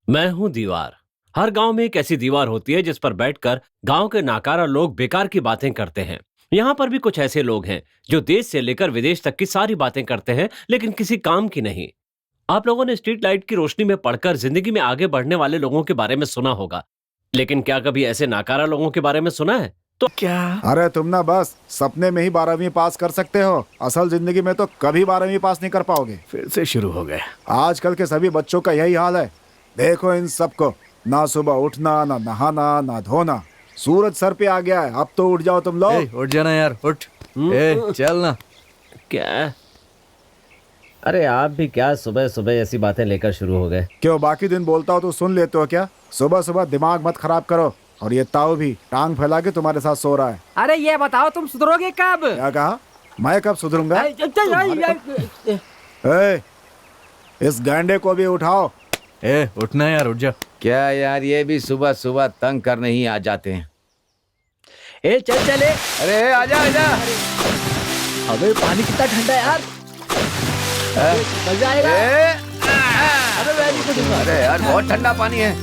मैं हूँ दीवार। हर गांव में एक ऐसी दीवार होती है जिस पर बैठकर गांव के नाकारा लोग बेकार की बातें करते हैं। यहाँ पर भी कुछ ऐसे लोग हैं जो देश से लेकर विदेश तक की सारी बातें करते हैं, लेकिन किसी काम की नहीं। आप लोगों ने स्ट्रीट लाइट की रोशनी में पढ़कर जिंदगी में आगे बढ़ने वाले लोगों के बारे में सुना होगा, लेकिन क्या कभी ऐसे नाकारा लोगों के बारे में सुना है? तो क्या? अरे तुम ना बस सपने में ही 12वीं पास कर सकते हो, असल जिंदगी में तो कभी 12वीं पास नहीं कर पाओगे। फिर से शुरू हो गए। आजकल के सभी बच्चों का यही हाल है। देखो इन सबको, ना सुबह उठना, ना नहाना, ना धोना। सूरज सर पे आ गया है, अब तो उठ जाओ तुम लोग। उठ जाना यार, उठ। चल ना। क्या? अरे आप भी क्या सुबह सुबह ऐसी बातें लेकर शुरू हो गए? क्यों, बाकी दिन बोलता हो तो सुन लेते हो क्या? सुबह सुबह दिमाग मत खराब करो। और ये ताऊ भी टांग फैला के तुम्हारे साथ सो रहा है। अरे ये बताओ तुम सुधरोगे कब? क्या कहा? मैं कब सुधरूंगा? इस गांडे को भी उठाओ। उठना यार, उठ जा। क्या यार, ये भी सुबह सुबह तंग करने ही आ जाते हैं। चल चले। अरे आजा आजा। अबे पानी कितना ठंडा है यार। मजा आएगा। अरे यार बहुत ठंडा पानी है।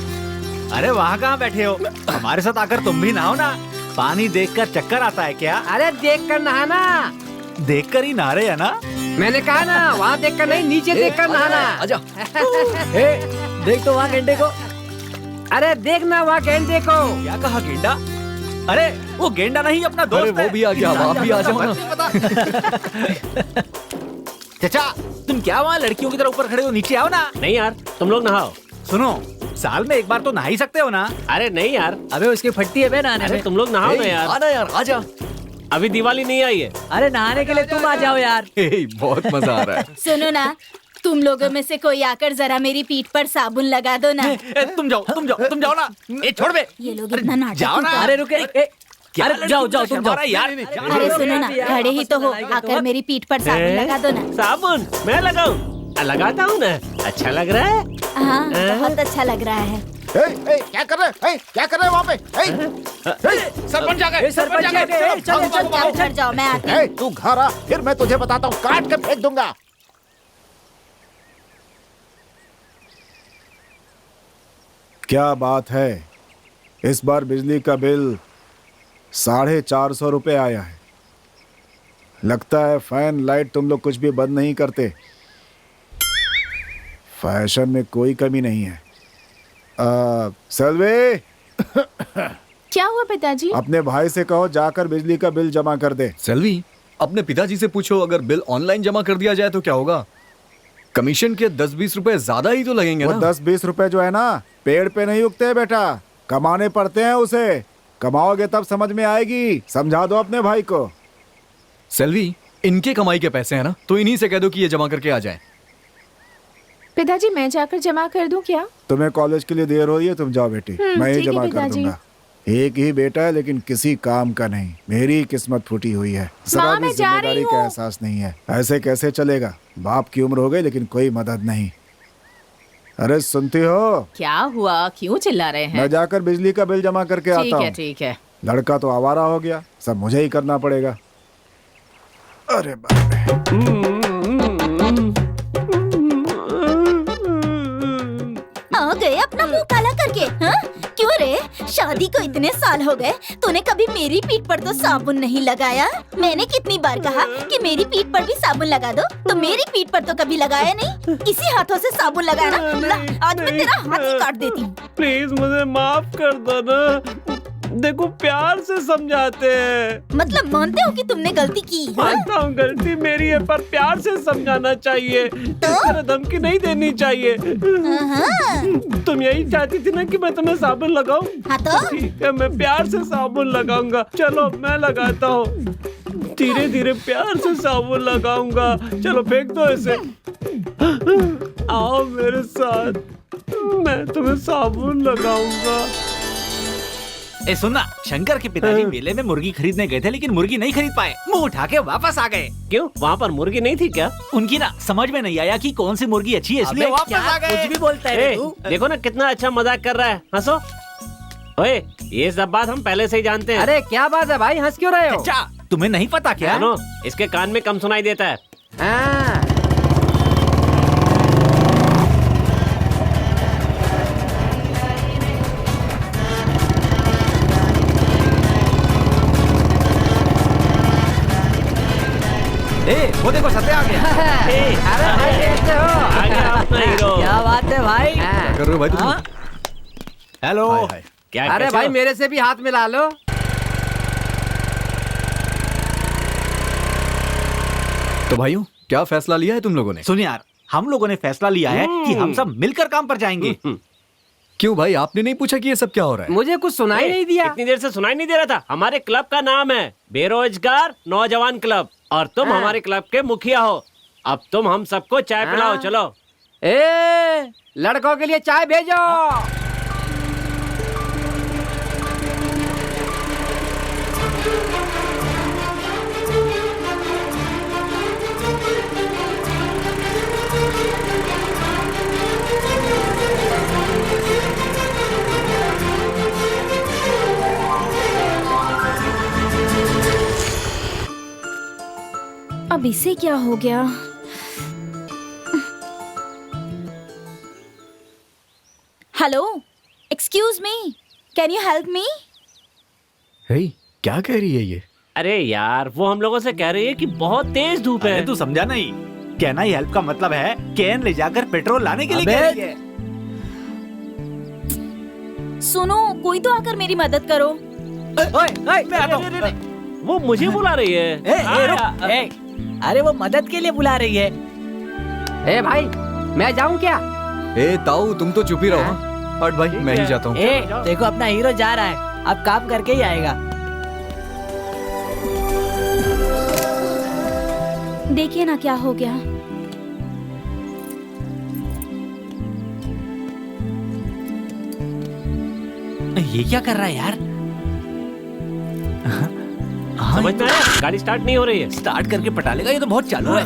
अरे वहाँ कहाँ बैठे हो? हमारे साथ आकर तुम भी नहाओ ना। पानी देखकर चक्कर आता है क्या? अरे देख कर नहाना। देखकर ही नहा रहे है ना? मैंने कहा ना, वहाँ देख कर नहीं, नीचे देख कर नहाना। आजा। देख तो वहाँ गेंडे को। अरे देखना वहाँ गेंडे को। क्या कहा, गेंडा? अरे वो गेंडा नहीं, अपना दोस्त है। वो भी आ गया, आप भी आ जाओ ना। चाचा तुम क्या वहाँ लड़कियों की तरह ऊपर खड़े हो? नीचे आओ ना। नहीं यार, तुम लोग नहाओ। सुनो, साल में एक बार तो नहा ही सकते हो ना। अरे नहीं यार। अबे उसकी फटती है बे नहाने में। तुम लोग नहाओ ना यार। आना यार, आजा। अभी दिवाली नहीं आई है। अरे नहाने के लिए तुम आ जाओ यार। बहुत मजा आ रहा है। सुनो ना, तुम लोगों में से कोई आकर जरा मेरी पीठ पर साबुन लगा दो ना। तुम जाओ ना। छोड़ बे। ये लोग इतना नाटक जाओ ना। क्यों अरे रुके। अरे जाओ तुम जाओ यार। अरे सुनो ना, खड़े ही तो हो, आकर मेरी पीठ पर साबुन लगा दो ना। साबुन मैं लगाऊं? लगाता हूँ ना। अच्छा लग रहा है? हाँ, बहुत अच्छा लग रहा है। क्या कर रहे हैं? क्या कर रहे हैं वहाँ पे? सरपंच आ गए। सरपंच आ गए। चलो जाओ, घर जाओ, मैं आती हूँ। तू घर आ, फिर मैं तुझे बताता हूँ, काट के फेंक दूंगा। क्या बात है, इस बार बिजली का बिल 450 रुपये आया है। लगता है फैन लाइट तुम लोग कुछ भी बंद नहीं करते। फैशन में कोई कमी नहीं है। सेल्वे। क्या हुआ पिताजी? अपने भाई से कहो जाकर बिजली का बिल जमा कर दे। सेल्वी, अपने पिताजी से पूछो, अगर बिल ऑनलाइन जमा कर दिया जाए तो क्या होगा? कमीशन के 10-20 रुपए ज्यादा ही तो लगेंगे वो ना। 10-20 रुपए जो है ना, पेड़ पे नहीं उगते हैं बेटा, कमाने पड़ते हैं। उसे कमाओगे तब समझ में आएगी। समझा दो अपने भाई को। सेल्वी, इनके कमाई के पैसे हैं ना, तो इन्हीं से कह दो कि ये जमा करके आ जाए। पिताजी मैं जाकर जमा कर दूं क्या? तुम्हें कॉलेज के लिए देर हो रही है, तुम जाओ बेटी, मैं ही ठीक है जमा कर पिताजी। दूंगा। एक ही बेटा है लेकिन किसी काम का नहीं। मेरी किस्मत फूटी हुई है, जरा भी मैं जा रही जिम्मेदारी का हूँ। एहसास नहीं है। ऐसे कैसे चलेगा? बाप की उम्र हो गई लेकिन कोई मदद नहीं। अरे सुनती हो? क्या हुआ, क्यों चिल्ला रहे हैं? मैं जाकर बिजली का बिल जमा करके आता हूँ। ठीक है। लड़का तो आवारा हो गया, सब मुझे ही करना पड़ेगा। अरे बाप रे। आ गए अपना मुंह काला करके, हाँ? क्यों रे, शादी को इतने साल हो गए, तूने कभी मेरी पीठ पर तो साबुन नहीं लगाया। मैंने कितनी बार कहा कि मेरी पीठ पर भी साबुन लगा दो, तो मेरी पीठ पर तो कभी लगाया नहीं। इसी हाथों से साबुन लगाना। आज मैं तेरा हाथ ही काट देती हूँ। प्लीज मुझे माफ कर दो ना। देखो प्यार से समझाते हैं। मतलब मानते हो कि तुमने गलती की? मानता हूँ गलती मेरी है, पर प्यार से समझाना चाहिए। इस तरह धमकी नहीं देनी चाहिए। तुम यही चाहती थी ना कि मैं तुम्हें साबुन लगाऊं? हाँ तो? ठीक है, मैं प्यार से साबुन लगाऊंगा। चलो मैं लगाता हूँ। धीरे धीरे प्यार से साबुन लगाऊंगा। चलो फेंक दो इसे। आओ मेरे साथ, मैं तुम्हें साबुन लगाऊंगा। ए सुनना, शंकर के पिताजी मेले में मुर्गी खरीदने गए थे, लेकिन मुर्गी नहीं खरीद पाए। मुंह उठा के वापस आ गए। क्यों, वहाँ पर मुर्गी नहीं थी क्या? उनकी ना समझ में नहीं आया कि कौन सी मुर्गी अच्छी है, इसलिए वापस आ गए। कुछ भी बोलता है ए, तू। देखो ना कितना अच्छा मजाक कर रहा है। हंसो। ओए, ये सब बात हम पहले से ही जानते हैं। अरे क्या बात है भाई, हंस क्यों रहे हो? अच्छा, तुम्हें नहीं पता क्या? सुनो, इसके कान में कम सुनाई देता है। हाँ। अरे भाई कैसे हो? आ गया अपना हीरो। क्या बात है भाई? क्या कर रहे हो भाई तुम? हाँ? हेलो। हाय हाय। क्या अरे कैसे भाई हो? मेरे से भी हाथ मिला लो। तो भाइयों क्या फैसला लिया है तुम लोगों ने? सुन यार, हम लोगों ने फैसला लिया है कि हम सब मिलकर काम पर जाएंगे। क्यों भाई, आपने नहीं पूछा कि ये सब क्या हो रहा है? मुझे कुछ सुनाई नहीं दिया। इतनी देर से सुनाई नहीं दे रहा था। हमारे क्लब का नाम है बेरोजगार नौजवान क्लब और तुम हाँ। हमारे क्लब के मुखिया हो। अब तुम हम सबको चाय पिलाओ। हाँ। चलो। ए, लड़कों के लिए चाय भेजो। अब इसे क्या हो गया? Hello, excuse me, can you help me? Hey, क्या कह रही है ये? अरे यार, वो हम लोगों से कह रही है कि बहुत तेज धूप है। अरे तू समझा नहीं? कहना ही हेल्प का मतलब है कैन ले जाकर पेट्रोल लाने के लिए कह रही है। सुनो, कोई तो आकर मेरी मदद करो। ओए, मैं आता हूँ। वो मुझे बुला रही है। रुक। अरे वो मदद के लिए बुला रही है। ए भाई, मैं जाऊं क्या? ए ताऊ, तुम तो चुप ही रहो। हट भाई, मैं ही जाता हूँ। ए, देखो अपना हीरो जा रहा है, अब काम करके ही आएगा। देखिए ना क्या हो गया। ये क्या कर रहा है यार? समझ में आया? गाड़ी स्टार्ट नहीं हो रही है। स्टार्ट करके पटा लेगा, ये तो बहुत चालू है।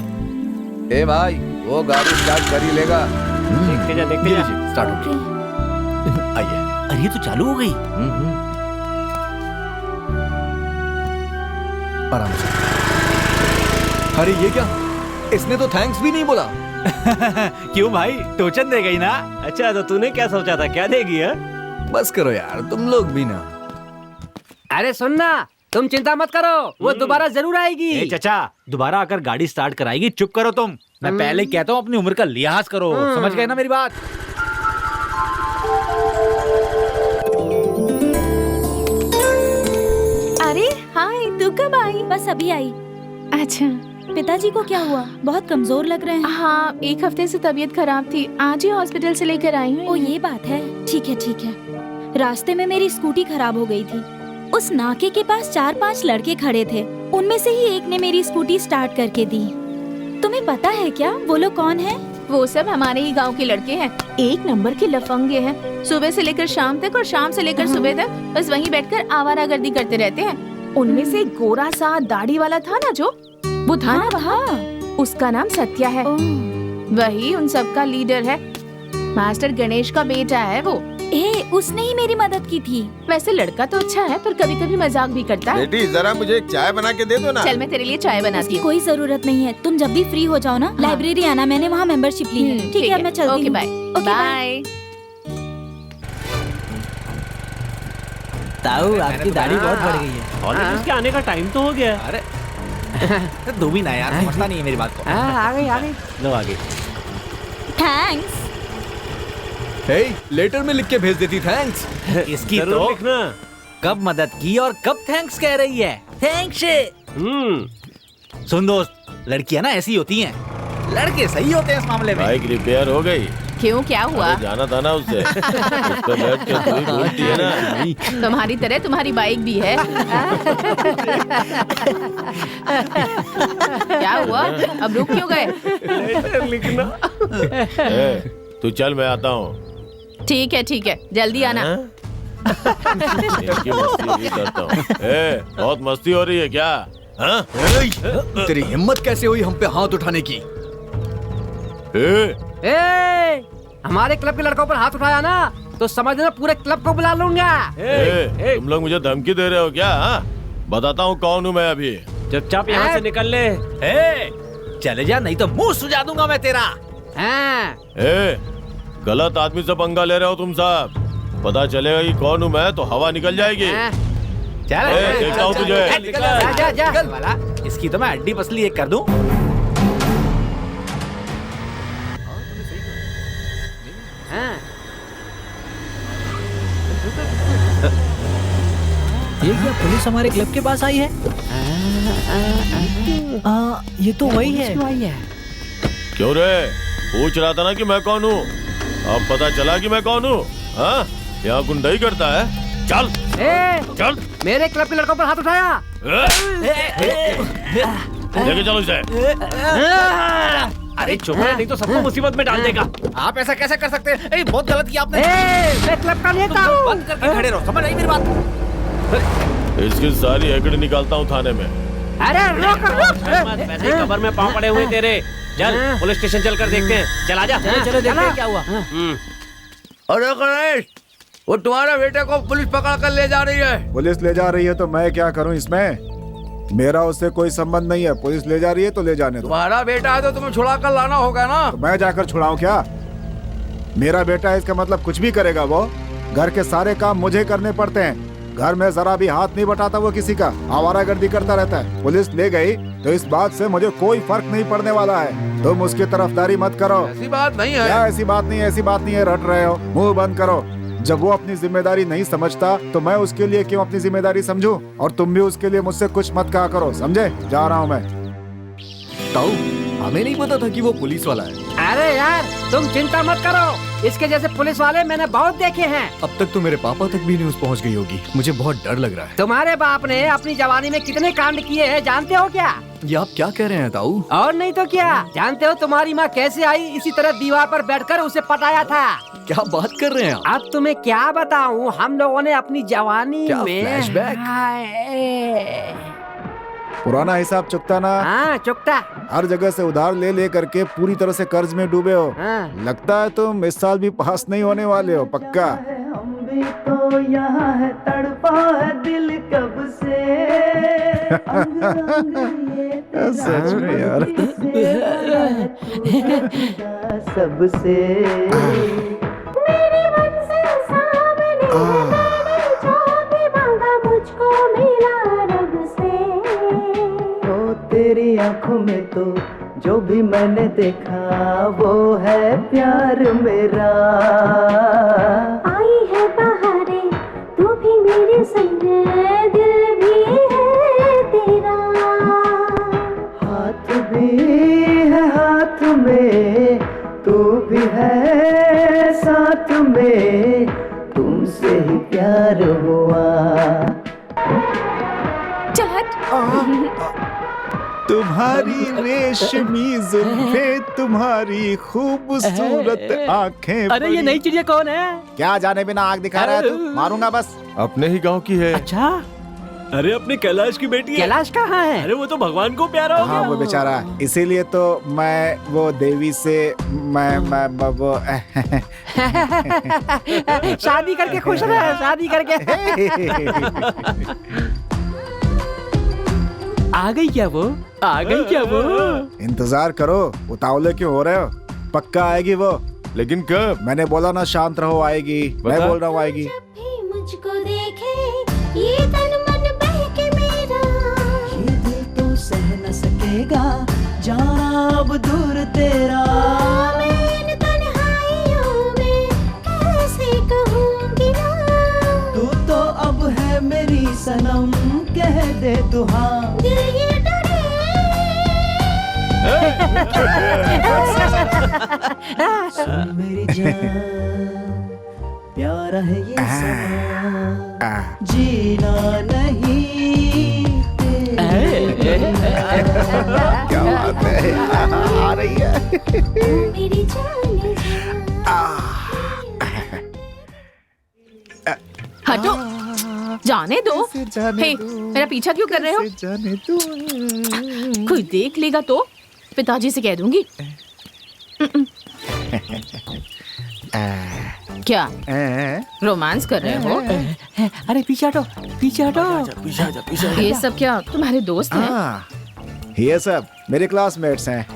ए भाई, वो गाड़ी स्टार्ट कर ही लेगा। देखते जा, देखते जा। स्टार्ट हो ओके। आइए। अरे ये तो चालू हो गई। आराम से। अरे ये क्या, इसने तो थैंक्स भी नहीं बोला। क्यों भाई, टोचन दे गई ना? अच्छा, तो तूने क्या सोचा था? क्या देगी है? बस करो यार, तुम लोग भी ना। अरे सुनना, तुम चिंता मत करो, वो दोबारा जरूर आएगी। ए चाचा, दोबारा आकर गाड़ी स्टार्ट कराएगी। चुप करो तुम। मैं पहले कहता हूँ अपनी उम्र का लिहाज करो। समझ गए ना मेरी बात? अरे हाय, तू कब आई? बस अभी आई। अच्छा। पिताजी को क्या हुआ? बहुत कमजोर लग रहे हैं। हाँ, एक हफ्ते से तबीयत खराब थी, आज ही हॉस्पिटल से लेकर आई हूँ। ओ ये बात है। ठीक है, ठीक है। रास्ते में मेरी स्कूटी खराब हो गई थी। उस नाके के पास 4-5 लड़के खड़े थे। उनमें से ही एक ने मेरी स्कूटी स्टार्ट करके दी। तुम्हें पता है क्या वो लोग कौन है? वो सब हमारे ही गांव के लड़के हैं, एक नंबर के लफंगे हैं। सुबह से लेकर शाम तक और शाम से लेकर सुबह तक बस वहीं बैठकर आवारागर्दी करते रहते हैं। उनमें से गोरा सा दाढ़ी वाला था ना, जो वो था ना वहाँ, उसका नाम सत्या है। वही उन सब का लीडर है। मास्टर गणेश का बेटा है वो। उसने ही मेरी मदद की थी। वैसे लड़का तो अच्छा है, पर कभी कभी मजाक भी करता है। बेटी जरा मुझे एक चाय बना के दे दो ना। चल मैं तेरे लिए चाय बनाती उसकी हूँ। कोई जरूरत नहीं है। तुम जब भी फ्री हो जाओ ना, लाइब्रेरी आना, मैंने वहाँ मेंबरशिप ली है। ठीक है, अब मैं चलती हूँ। Okay bye. Okay, bye. ताऊ, आपकी दाढ़ी बहुत बढ़ गई है। और इसके आने का टाइम तो हो गया। अरे दो भी ना यार, समझता नहीं है मेरी बात को। आ गई, आ गई। लो आगे। थैंक्स। हे, लेटर में लिख के भेज देती थैंक्स। इसकी जरूर तो लिखना। कब मदद की और कब थैंक्स कह रही है। थैंक्स। सुन दोस्त, लड़कियां ना ऐसी होती हैं, लड़के सही होते हैं इस मामले में। बाइक रिपेयर हो गई। क्यों, क्या हुआ? अरे जाना था ना उससे। उस पे बैठ के तू ही बोलती है ना। तुम्हारी तरह तुम्हारी बाइक भी है। क्या हुआ, अब रुक क्यों गए? लिखना। तू चल, मैं आता हूँ। ठीक है, जल्दी आना। इनकी मस्ती ही करता हूँ। बहुत मस्ती हो रही है क्या? हाँ? तेरी हिम्मत कैसे हुई हम पे हाथ उठाने की? हमारे क्लब के लड़कों पर हाथ उठाया ना, तो समझ लेना पूरे क्लब को बुला लूंगा। तुम लोग मुझे धमकी दे रहे हो क्या? हाँ? बताता हूँ कौन हूँ मैं अभी। चुपचाप यहाँ से निकल ले। चले जा, नहीं तो मुंह सुझा दूंगा मैं तेरा। गलत आदमी से पंगा ले रहे हो तुम सब। पता चलेगा कि कौन हूँ मैं तो हवा निकल जाएगी। चल, देखता हूँ तुझे। जा। इसकी तो मैं हड्डी पसली एक कर दूं। ये क्या पुलिस हमारे क्लब के पास आई है? ये तो वही है। क्यों रे, पूछ रहा था ना कि मैं कौन हूँ। अब पता चला कि मैं कौन हूँ। हाँ, यहाँ गुंडाई करता है। चल चल, मेरे क्लब के लड़कों पर हाथ उठाया। लेके चलो इसे। अरे चुप रहे, नहीं तो सबको मुसीबत में डाल देगा। आप ऐसा कैसे कर सकते हैं? बहुत गलत किया आपने। मैं क्लब का नेता हूँ। बंद करके खड़े रहो, समझ आई मेरी बात? इसकी सारी हैकड़ी निकालता हूँ थाने में। अरे रोक रोक। वैसे ही कबर में पाँव पड़े हुए तेरे। चल पुलिस स्टेशन चल कर देखते हैं। चल आजा। चलो देखते हैं क्या हुआ। अरे गणेश, वो तुम्हारे बेटे को पुलिस पकड़ कर ले जा रही है। पुलिस ले जा रही है तो मैं क्या करूं इसमें? मेरा उससे कोई संबंध नहीं है। पुलिस ले जा रही है तो ले जाने दो। तुम्हारा बेटा है तो तुम्हें छुड़ा कर लाना होगा ना। तो मैं जाकर छुड़ाऊं क्या? मेरा बेटा है इसका मतलब कुछ भी करेगा वो? घर के सारे काम मुझे करने पड़ते हैं। घर में जरा भी हाथ नहीं बटाता वो किसी का। आवारागर्दी करता रहता है। पुलिस ले गई तो इस बात से मुझे कोई फर्क नहीं पड़ने वाला है। तुम उसकी तरफदारी मत करो। ऐसी बात नहीं है। क्या ऐसी बात नहीं? ऐसी बात नहीं है, रट रहे हो। मुंह बंद करो। जब वो अपनी जिम्मेदारी नहीं समझता तो मैं उसके लिए क्यों अपनी जिम्मेदारी समझूं? और तुम भी उसके लिए मुझसे कुछ मत कहा करो, समझे? जा रहा हूँ मैं। ताऊ, हमें नहीं पता था कि वो पुलिस वाला है। अरे यार तुम चिंता मत करो, इसके जैसे पुलिस वाले मैंने बहुत देखे हैं। अब तक तो मेरे पापा तक भी न्यूज़ पहुंच गई होगी। मुझे बहुत डर लग रहा है। तुम्हारे बाप ने अपनी जवानी में कितने कांड किए हैं जानते हो क्या? ये आप क्या कह रहे हैं ताऊ? और नहीं तो क्या, जानते हो तुम्हारी माँ कैसे आई? इसी तरह दीवार पर बैठकर उसे पटाया था। क्या बात कर रहे हैं आप? अब तुम्हें क्या बताऊं, हम लोगों ने अपनी जवानी क्या में फ्लैशबैक? पुराना हिसाब चुकता ना? हाँ चुकता। हर जगह से उधार ले ले करके पूरी तरह से कर्ज में डूबे हो। हाँ। लगता है तुम इस साल भी पास नहीं होने वाले हो, पक्का? हम भी तो यहाँ है, तड़पा है दिल कब से। अंग अंग ये तेरा सच में यार। सबसे मेरी मंजिल सामने है, मैंने जो भी मांगा मुझको मिला रब से। ओ तेरी आंखों में तो जो भी मैंने देखा वो है प्यार मेरा। आई है बहारें तू भी मेरे संग, दिल भी है तेरा। हाथ भी है हाथ में, तू भी है साथ में, तुमसे ही प्यार हुआ। चल हट। तुम्हारी रेशमी जुल्फे, तुम्हारी खूबसूरत आंखें। अरे ये नई चिड़िया कौन है? क्या जाने बिना आग दिखा रहा है तू? मारूंगा बस। अपने ही गांव की है। अच्छा, अरे अपने कैलाश की बेटी है। कैलाश कहाँ है? अरे वो तो भगवान को प्यारा हो हाँ गया। वो बेचारा, इसीलिए तो मैं वो देवी से मैं वो शादी करके खुश रहे, शादी करके। आ गई क्या वो? आ गई क्या वो? इंतजार करो, उतावले क्यों हो रहे हो? पक्का आएगी वो। लेकिन कब? मैंने बोला ना शांत रहो, आएगी। मैं बोल रहा हूँ आएगी। जब भी मुझको देखे ये तन मन बहके मेरा, ये दिल तो सह न सकेगा जाना अब दूर तेरा। मैं इन तन्हाइयों में कैसे कहूँगी ना। तू तो अब है मेरी सनम, कह दे तू हाँ। दिल ये डरे सुन मेरी जान, प्यारा है ये समा, जीना नहीं क्या बात है, आ रही है। मेरी जाने हटो, जाने दो। जाने हे, दो। मेरा पीछा क्यों कर रहे हो? जाने दो। कोई देख लेगा तो पिताजी से कह दूंगी। क्या रोमांस कर रहे हो? अरे पीछे हटो, पीछे हटो। ये सब क्या तुम्हारे दोस्त हैं? हाँ, ये सब मेरे क्लासमेट्स हैं।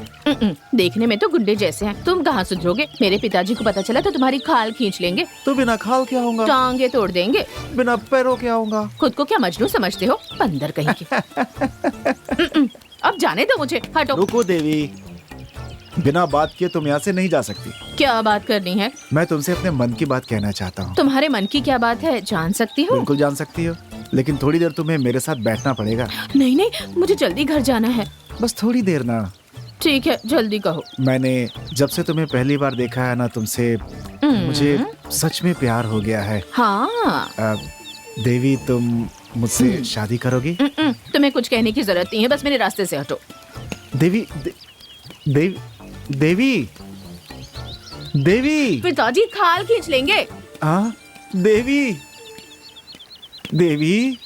देखने में तो गुड्डे जैसे हैं। तुम कहाँ सुधरोगे? मेरे पिताजी को पता चला तो तुम्हारी खाल खींच लेंगे, तो बिना खाल के आऊंगा, टांगे तोड़ देंगे। बिना पैरों के आऊंगा। खुद को क्या मजनू समझते हो? बंदर कहीं के। अब जाने दो मुझे, हटो। रुको देवी, बिना बात किए तुम यहाँ से नहीं जा सकती। क्या बात करनी है? मैं तुमसे अपने मन की बात कहना चाहता हूँ। तुम्हारे मन की क्या बात है, जान सकती हूँ? बिल्कुल जान सकती हो। लेकिन थोड़ी देर तुम्हें मेरे साथ बैठना पड़ेगा। नहीं नहीं, मुझे जल्दी घर जाना है। बस थोड़ी देर ना। ठीक है, जल्दी कहो। मैंने जब से तुम्हें पहली बार देखा है ना, तुमसे मुझे सच में प्यार हो गया है। हाँ। देवी, तुम मुझसे शादी करोगी? तुम्हें कुछ कहने की जरूरत नहीं है, बस मेरे रास्ते से हटो। देवी, देवी, देवी, देवी। पिताजी खाल खींच लेंगे। हाँ, देवी, देवी।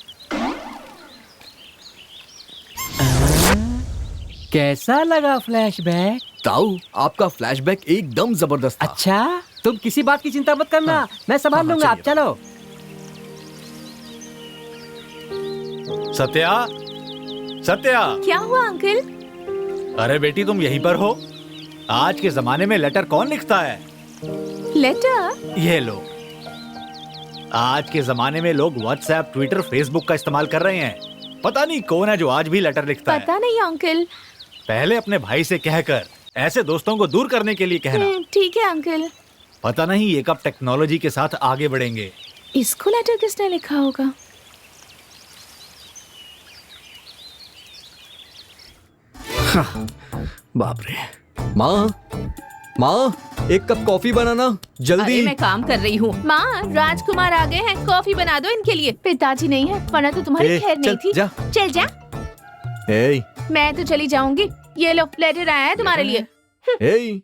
कैसा लगा फ्लैशबैक? ताऊ, आपका फ्लैशबैक एकदम जबरदस्त था। अच्छा, तुम किसी बात की चिंता मत करना। हाँ। मैं संभाल लूंगा, आप चलो। सत्या, सत्या। क्या हुआ अंकल? अरे बेटी, तुम यहीं पर हो? आज के जमाने में लेटर कौन लिखता है? लेटर? ये लो। आज के जमाने में लोग व्हाट्सएप, ट्विटर, फेसबुक का इस्तेमाल कर रहे हैं। पता नहीं कौन है जो आज भी लेटर लिखता है। पता नहीं अंकल। पहले अपने भाई से कहकर ऐसे दोस्तों को दूर करने के लिए कहना। ठीक है अंकल। पता नहीं ये कब टेक्नोलॉजी के साथ आगे बढ़ेंगे। इसको लेटर किसने लिखा होगा? बाप रे। माँ, माँ, एक कप कॉफी बनाना जल्दी। अरे मैं काम कर रही हूँ। माँ, राजकुमार आ गए हैं, कॉफी बना दो इनके लिए। पिताजी नहीं है, वरना तो तुम्हारी खैर नहीं थी। जा। चल जा। मैं तो चली जाऊंगी। ये लो, लेटर आया है तुम्हारे लिए।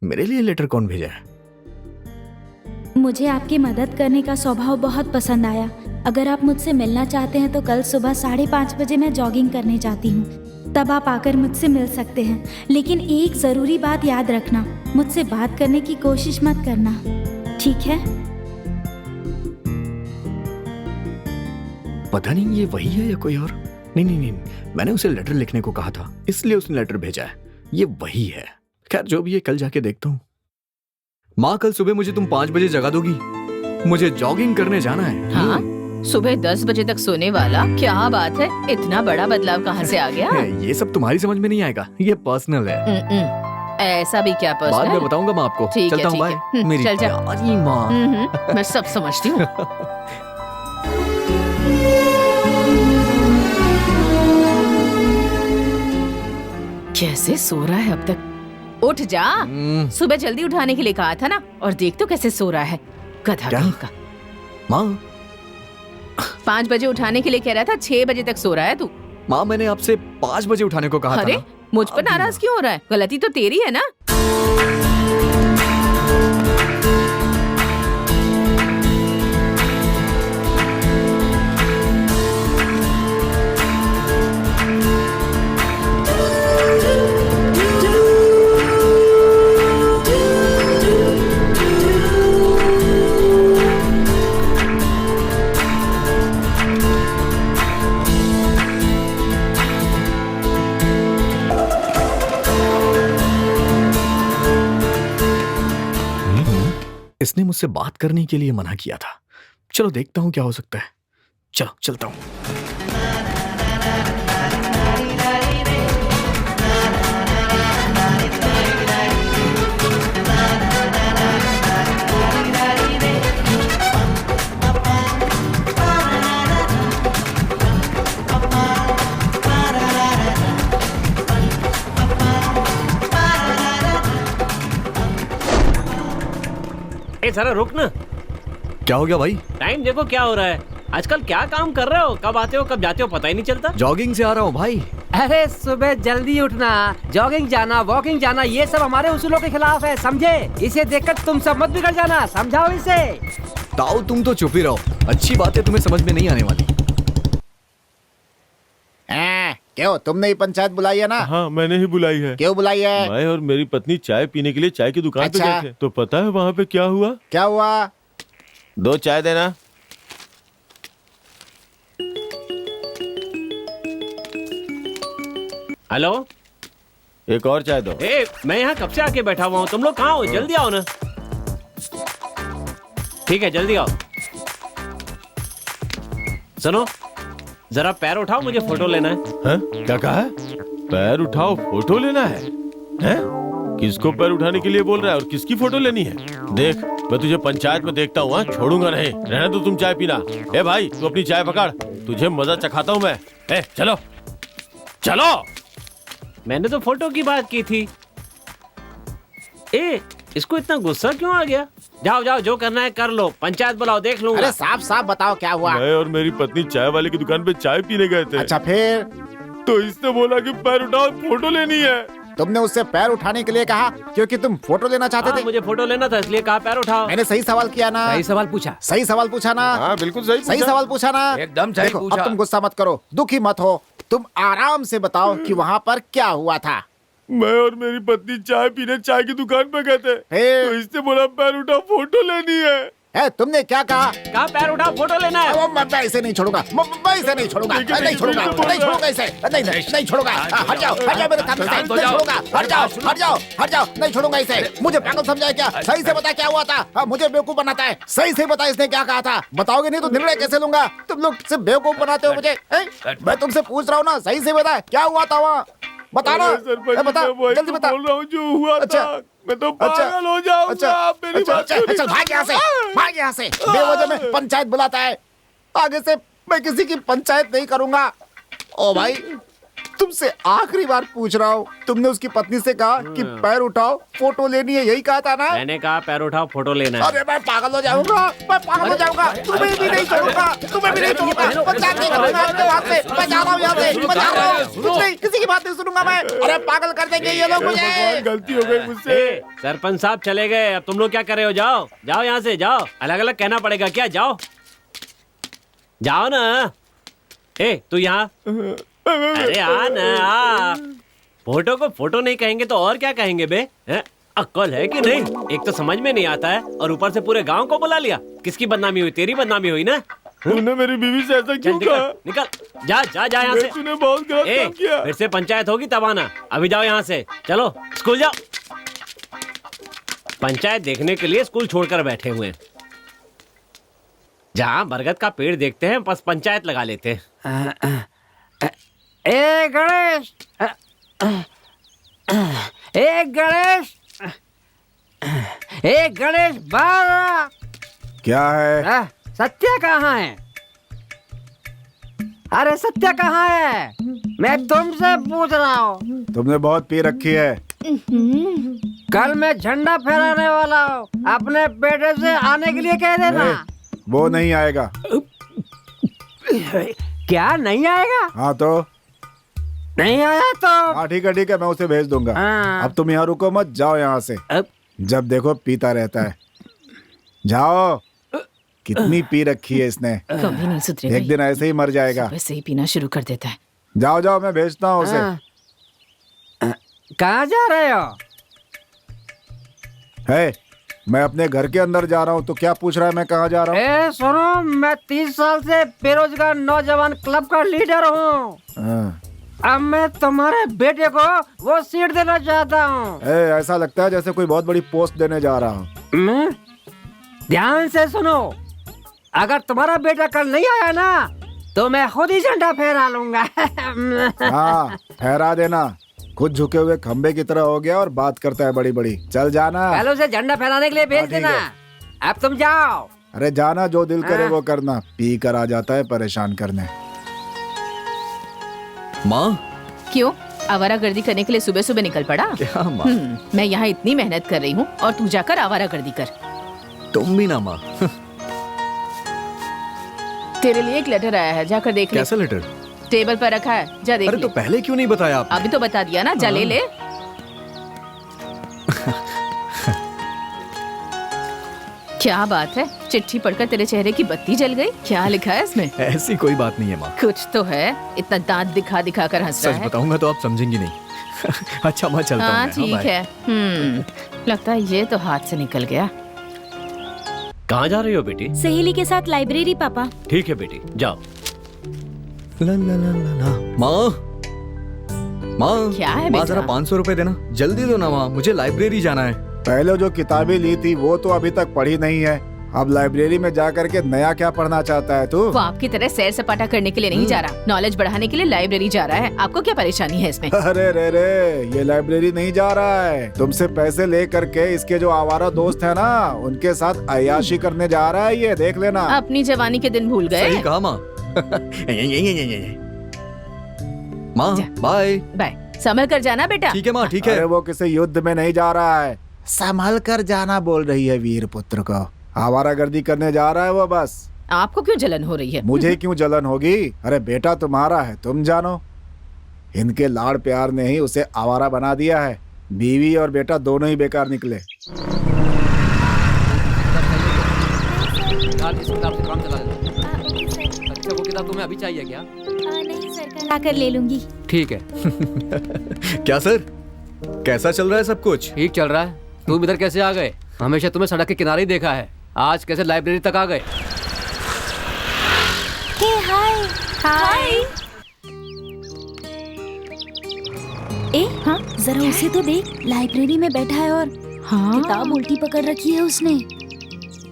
मेरे लिए लेटर कौन भेजा है? मुझे आपकी मदद करने का स्वभाव बहुत पसंद आया। अगर आप मुझसे मिलना चाहते हैं तो कल सुबह 5:30 बजे मैं जॉगिंग करने जाती हूँ। तब आप आकर मुझसे मिल सकते हैं। लेकिन एक जरूरी बात याद रखना, मुझसे बात करने की कोशिश मत करना, ठीक है? पता नहीं ये वही है या कोई और। नहीं, मैंने उसे लेटर लिखने को कहा था, इसलिए उसने लेटर भेजा है। ये वही है। खैर जो भी है, कल जाके देखता हूँ। माँ, कल सुबह मुझे तुम 5 बजे जगा दोगी? मुझे जॉगिंग करने जाना है। हाँ, सुबह 10 बजे तक सोने वाला, क्या बात है? इतना बड़ा बदलाव कहाँ से आ गया? ये सब तुम्हारी समझ में नहीं आएगा, ये पर्सनल है। ऐसा भी क्या पर्सनल? बाद में बताऊंगा मैं आपको। ठीक चलता है, हूँ, ठीक है। बाय। मेरी चल जा। प्यारी माँ। मैं सब समझती हूँ। कैसे सो रहा है अब तक? उठ जा। सुबह जल्दी उठाने के लिए कहा था ना, और देख तो कैसे सो रहा है, गधा कहीं का। माँ, 5 बजे उठाने के लिए कह रहा था, 6 बजे तक सो रहा है तू। माँ, मैंने आपसे 5 बजे उठाने को कहा था। अरे मुझ पर नाराज क्यों हो रहा है? गलती तो तेरी है ना। इसने मुझसे बात करने के लिए मना किया था। चलो देखता हूँ क्या हो सकता है। चलो चलता हूँ। जरा रुक ना। क्या हो गया भाई? टाइम देखो क्या हो रहा है। आजकल क्या काम कर रहे हो? कब आते हो कब जाते हो पता ही नहीं चलता। जॉगिंग से आ रहा हूँ भाई। अरे सुबह जल्दी उठना, जॉगिंग जाना, वॉकिंग जाना, ये सब हमारे उसूलों के खिलाफ है, समझे? इसे देखकर तुम सब मत बिगड़ जाना, समझाओ इसे। ताऊ, तुम तो चुप ही रहो। अच्छी बातें तुम्हें समझ में नहीं आने वाली। क्यों, तुमने ही पंचायत बुलाई है ना? हाँ, मैंने ही बुलाई है। क्यों बुलाई है? मैं और मेरी पत्नी चाय पीने के लिए चाय की दुकान पे गए थे। तो पता है वहाँ पे क्या हुआ? क्या हुआ? 2 चाय देना। हेलो, एक और चाय दो। मैं यहाँ कब से आके बैठा हुआ हूँ, तुम लोग कहाँ हो? जल्दी आओ ना। ठीक है, जल्दी आओ। सुनो, जरा पैर उठाओ, मुझे फोटो लेना है। हैं? क्या कहा है? पैर उठाओ, फोटो लेना है? हैं? किसको पैर उठाने के लिए बोल रहा है और किसकी फोटो लेनी है? देख, मैं तुझे पंचायत में देखता हूँ, छोड़ूंगा नहीं। रहने तो तुम चाय पीना। ए भाई, तू अपनी चाय पकड़। तुझे मजा चखाता हूँ मैं। चलो चलो। मैंने तो फोटो की बात की थी। इसको इतना गुस्सा क्यों आ गया? जाओ जाओ, जो करना है कर लो, पंचायत बुलाओ, देख लूंगा। अरे साफ साफ बताओ क्या हुआ? मैं और मेरी पत्नी चाय वाले की दुकान पे चाय पीने गए थे। अच्छा फिर? तो इसने बोला कि पैर उठाओ, फोटो लेनी है। तुमने उससे पैर उठाने के लिए कहा क्योंकि तुम फोटो लेना चाहते थे? मुझे फोटो लेना था इसलिए कहा पैर उठाओ। मैंने सही सवाल किया ना? सही सवाल पूछा। सही सवाल पूछा ना? हाँ बिल्कुल सही सही सवाल पूछा ना? एकदम सही देखो, पूछा। अब तुम गुस्सा मत करो, दुखी मत हो, तुम आराम से बताओ कि वहाँ पर क्या हुआ था। मैं और मेरी पत्नी चाय पीने चाय की दुकान पे गए थे। तो इसने बोला पैर उठा, फोटो लेनी है। तुमने क्या कहा? कहा पैर उठा, फोटो लेना है। मैं इसे नहीं छोड़ूंगा, मैं इसे नहीं छोड़ूंगा, नहीं छोड़ूंगा, नहीं छोड़ूंगा इसे, नहीं छोड़ूंगा। हट जाओ मेरे सामने से, नहीं छोड़ूंगा, हट जाओ, नहीं छोड़ूंगा इसे। मुझे पागल समझा क्या? सही से बता क्या हुआ था? मुझे बेवकूफ बनाता है। सही से बता इसने क्या कहा था? बताओगे नहीं तो निर्णय कैसे लूंगा? तुम लोग सिर्फ बेवकूफ बनाते हो मुझे। मैं तुमसे पूछ रहा हूँ ना, सही से बता क्या हुआ था वहाँ? बता ना, बता, जल्दी बता। बोल रहा हूँ जो हुआ अच्छा, था। मैं तो पागल हो जाऊंगा। आप मेरी बात क्यों नहीं भाग यहाँ से, बेवजह में पंचायत बुलाता है। आगे से मैं किसी की पंचायत नहीं करूंगा। ओ भाई, तुमसे आखिरी बार पूछ रहा हूँ, तुमने उसकी पत्नी से कहा कि पैर उठाओ, फोटो लेनी है, यही कहा था ना? मैंने कहा पैर उठाओ, फोटो लेना है। अरे मैं पागल हो जाऊंगा, तुम्हें भी नहीं छोड़ूंगा, पंचायत नहीं करूंगा आपके हाथ से। मैं जा रहा हूँ यहाँ से, मैं जा रहा हूँ, कुछ नहीं, किसी की बात नहीं सुनूंगा मैं। अरे पागल कर देंगे ये लोग मुझे। गलती हो गई मुझसे। सरपंच साहब चले गए, अब तुम लोग क्या कर रहे हो? जाओ जाओ यहाँ से, जाओ। अलग अलग कहना पड़ेगा क्या? जाओ जाओ ना। तू यहाँ, अरे आ ना आ। फोटो को फोटो नहीं कहेंगे तो और क्या कहेंगे बे? अक्ल है कि नहीं? एक तो समझ में नहीं आता है और ऊपर से पूरे गांव को बुला लिया। किसकी बदनामी हुई? तेरी बदनामी हुई ना। तूने मेरी बीवी से ऐसा क्यों कहा? निकल, जा जा जा यहाँ से। तूने बहुत गलत काम किया। फिर से पंचायत होगी तब आना। अभी जाओ यहाँ से, चलो स्कूल जाओ। पंचायत देखने के लिए स्कूल छोड़कर बैठे हुए हैं। जहाँ बरगद का पेड़ देखते हैं बस पंचायत लगा लेते हैं। गणेश, गणेश बारा। क्या है? सत्या कहाँ है? अरे सत्या कहाँ है? मैं तुमसे पूछ रहा हूँ। तुमने बहुत पी रखी है। कल मैं झंडा फहराने वाला हूँ, अपने बेटे से आने के लिए कह देना। वो नहीं आएगा। क्या नहीं आएगा? हाँ तो नहीं आया तो? हाँ ठीक है, मैं उसे भेज दूंगा। अब तुम यहाँ रुको मत, जाओ यहाँ से। जब देखो पीता रहता है। जाओ। कितनी पी रखी है इसने, कभी नहीं सुधरेगा। एक दिन ऐसे ही मर जाएगा। वैसे ही पीना शुरू कर देता है। जाओ जाओ, मैं भेजता हूँ उसे। कहाँ जा रहे हो? मैं अपने घर के अंदर जा रहा हूँ, तो क्या पूछ रहा है मैं कहाँ जा रहा हूँ? सुनो, मैं 30 साल से बेरोजगार नौजवान क्लब का लीडर हूँ। अब मैं तुम्हारे बेटे को वो सीट देना चाहता हूँ। ऐसा लगता है जैसे कोई बहुत बड़ी पोस्ट देने जा रहा हूँ। ध्यान से सुनो, अगर तुम्हारा बेटा कल नहीं आया ना तो मैं खुद ही झंडा फहरा लूंगा। हाँ फहरा देना। खुद झुके हुए खंबे की तरह हो गया और बात करता है बड़ी बड़ी। चल जाना। कल उसे झंडा फहराने के लिए भेज देना। अब तुम जाओ। अरे जाना, जो दिल करे वो करना। पी कर आ जाता है परेशान करने। माँ क्यों आवारागर्दी करने के लिए सुबह सुबह निकल पड़ा? क्या माँ? मैं यहाँ इतनी मेहनत कर रही हूँ और तू जाकर आवारागर्दी कर। तुम भी ना माँ। तेरे लिए एक लेटर आया है, जाकर देख ले। कैसा लेटर? टेबल पर रखा है, जा देख ले। तो पहले क्यों नहीं बताया आपने? अभी तो बता दिया ना, जा ले ले। क्या बात है, चिट्ठी पढ़कर तेरे चेहरे की बत्ती जल गई? क्या लिखा है इसमें? ऐसी कोई बात नहीं है माँ। कुछ तो है, इतना दांत दिखा दिखा कर हंस रहा है। सच बताऊंगा तो आप समझेंगी नहीं। अच्छा मैं चलता हूँ। हाँ ठीक है। लगता है ये तो हाथ से निकल गया। कहाँ जा रही हो बेटी? सहेली के साथ लाइब्रेरी पापा। ठीक है बेटी, जाओ। ला ला ला ला ला। माँ क्या है माँ, बेटा? जरा 500 रुपए देना, जल्दी दो ना माँ, मुझे लाइब्रेरी जाना है। पहले जो किताबें ली थी वो तो अभी तक पढ़ी नहीं है। अब लाइब्रेरी में जा करके नया क्या पढ़ना चाहता है तू? वो आपकी तरह सैर सपाटा करने के लिए नहीं जा रहा, नॉलेज बढ़ाने के लिए लाइब्रेरी जा रहा है। आपको क्या परेशानी है इसमें? अरे रे, ये लाइब्रेरी नहीं जा रहा है, तुमसे पैसे ले करके इसके जो आवारा दोस्त है ना, उनके साथ अय्याशी करने जा रहा है। ये देख लेना। अपनी जवानी के दिन भूल गए। सही कहा माँ, माँ बाय। बाय, संभल कर जाना बेटा। ठीक है माँ, ठीक है। अरे वो किसी युद्ध में नहीं जा रहा है, संभल कर जाना बोल रही है वीर पुत्र को। आवारागर्दी करने जा रहा है वो बस। आपको क्यों जलन हो रही है? मुझे क्यों जलन होगी? अरे बेटा तुम्हारा है, तुम जानो। इनके लाड़ प्यार ने ही उसे आवारा बना दिया है। बीवी और बेटा दोनों ही बेकार निकले। अच्छा वो किताब तुम्हें अभी चाहिए क्या? नहीं सर, कल आकर ले लूंगी। ठीक है। क्या सर, कैसा चल रहा है सब कुछ? ठीक चल रहा है। तुम इधर कैसे आ गए? हमेशा तुम्हें सड़क के किनारे ही देखा है, आज कैसे लाइब्रेरी तक आ गए? हाय हाय। ए हाँ, जरा उसे तो देख, लाइब्रेरी में बैठा है और हाँ किताब उल्टी पकड़ रखी है उसने।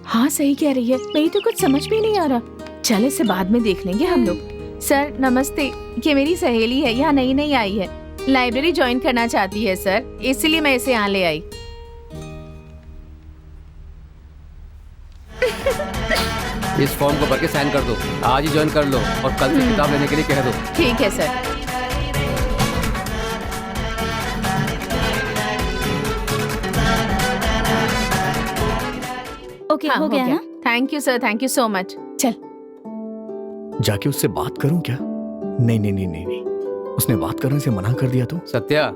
हाँ सही कह रही है, मेरी तो कुछ समझ में नहीं आ रहा। चल इसे बाद में देख लेंगे हम लोग। सर नमस्ते, ये मेरी सहेली है, यहाँ नई नई आई है, लाइब्रेरी ज्वाइन करना चाहती है सर, इसलिए मैं इसे यहाँ ले आई। इस फॉर्म को भर के साइन कर दो, आज ही ज्वाइन कर लो और कल से किताब लेने के लिए कह दो। ठीक है सर। ओके हो गया ना? Thank you sir, thank you so much. चल जाके उससे बात करूं क्या? नहीं नहीं नहीं नहीं नहीं, उसने बात करने से मना कर दिया तो। सत्या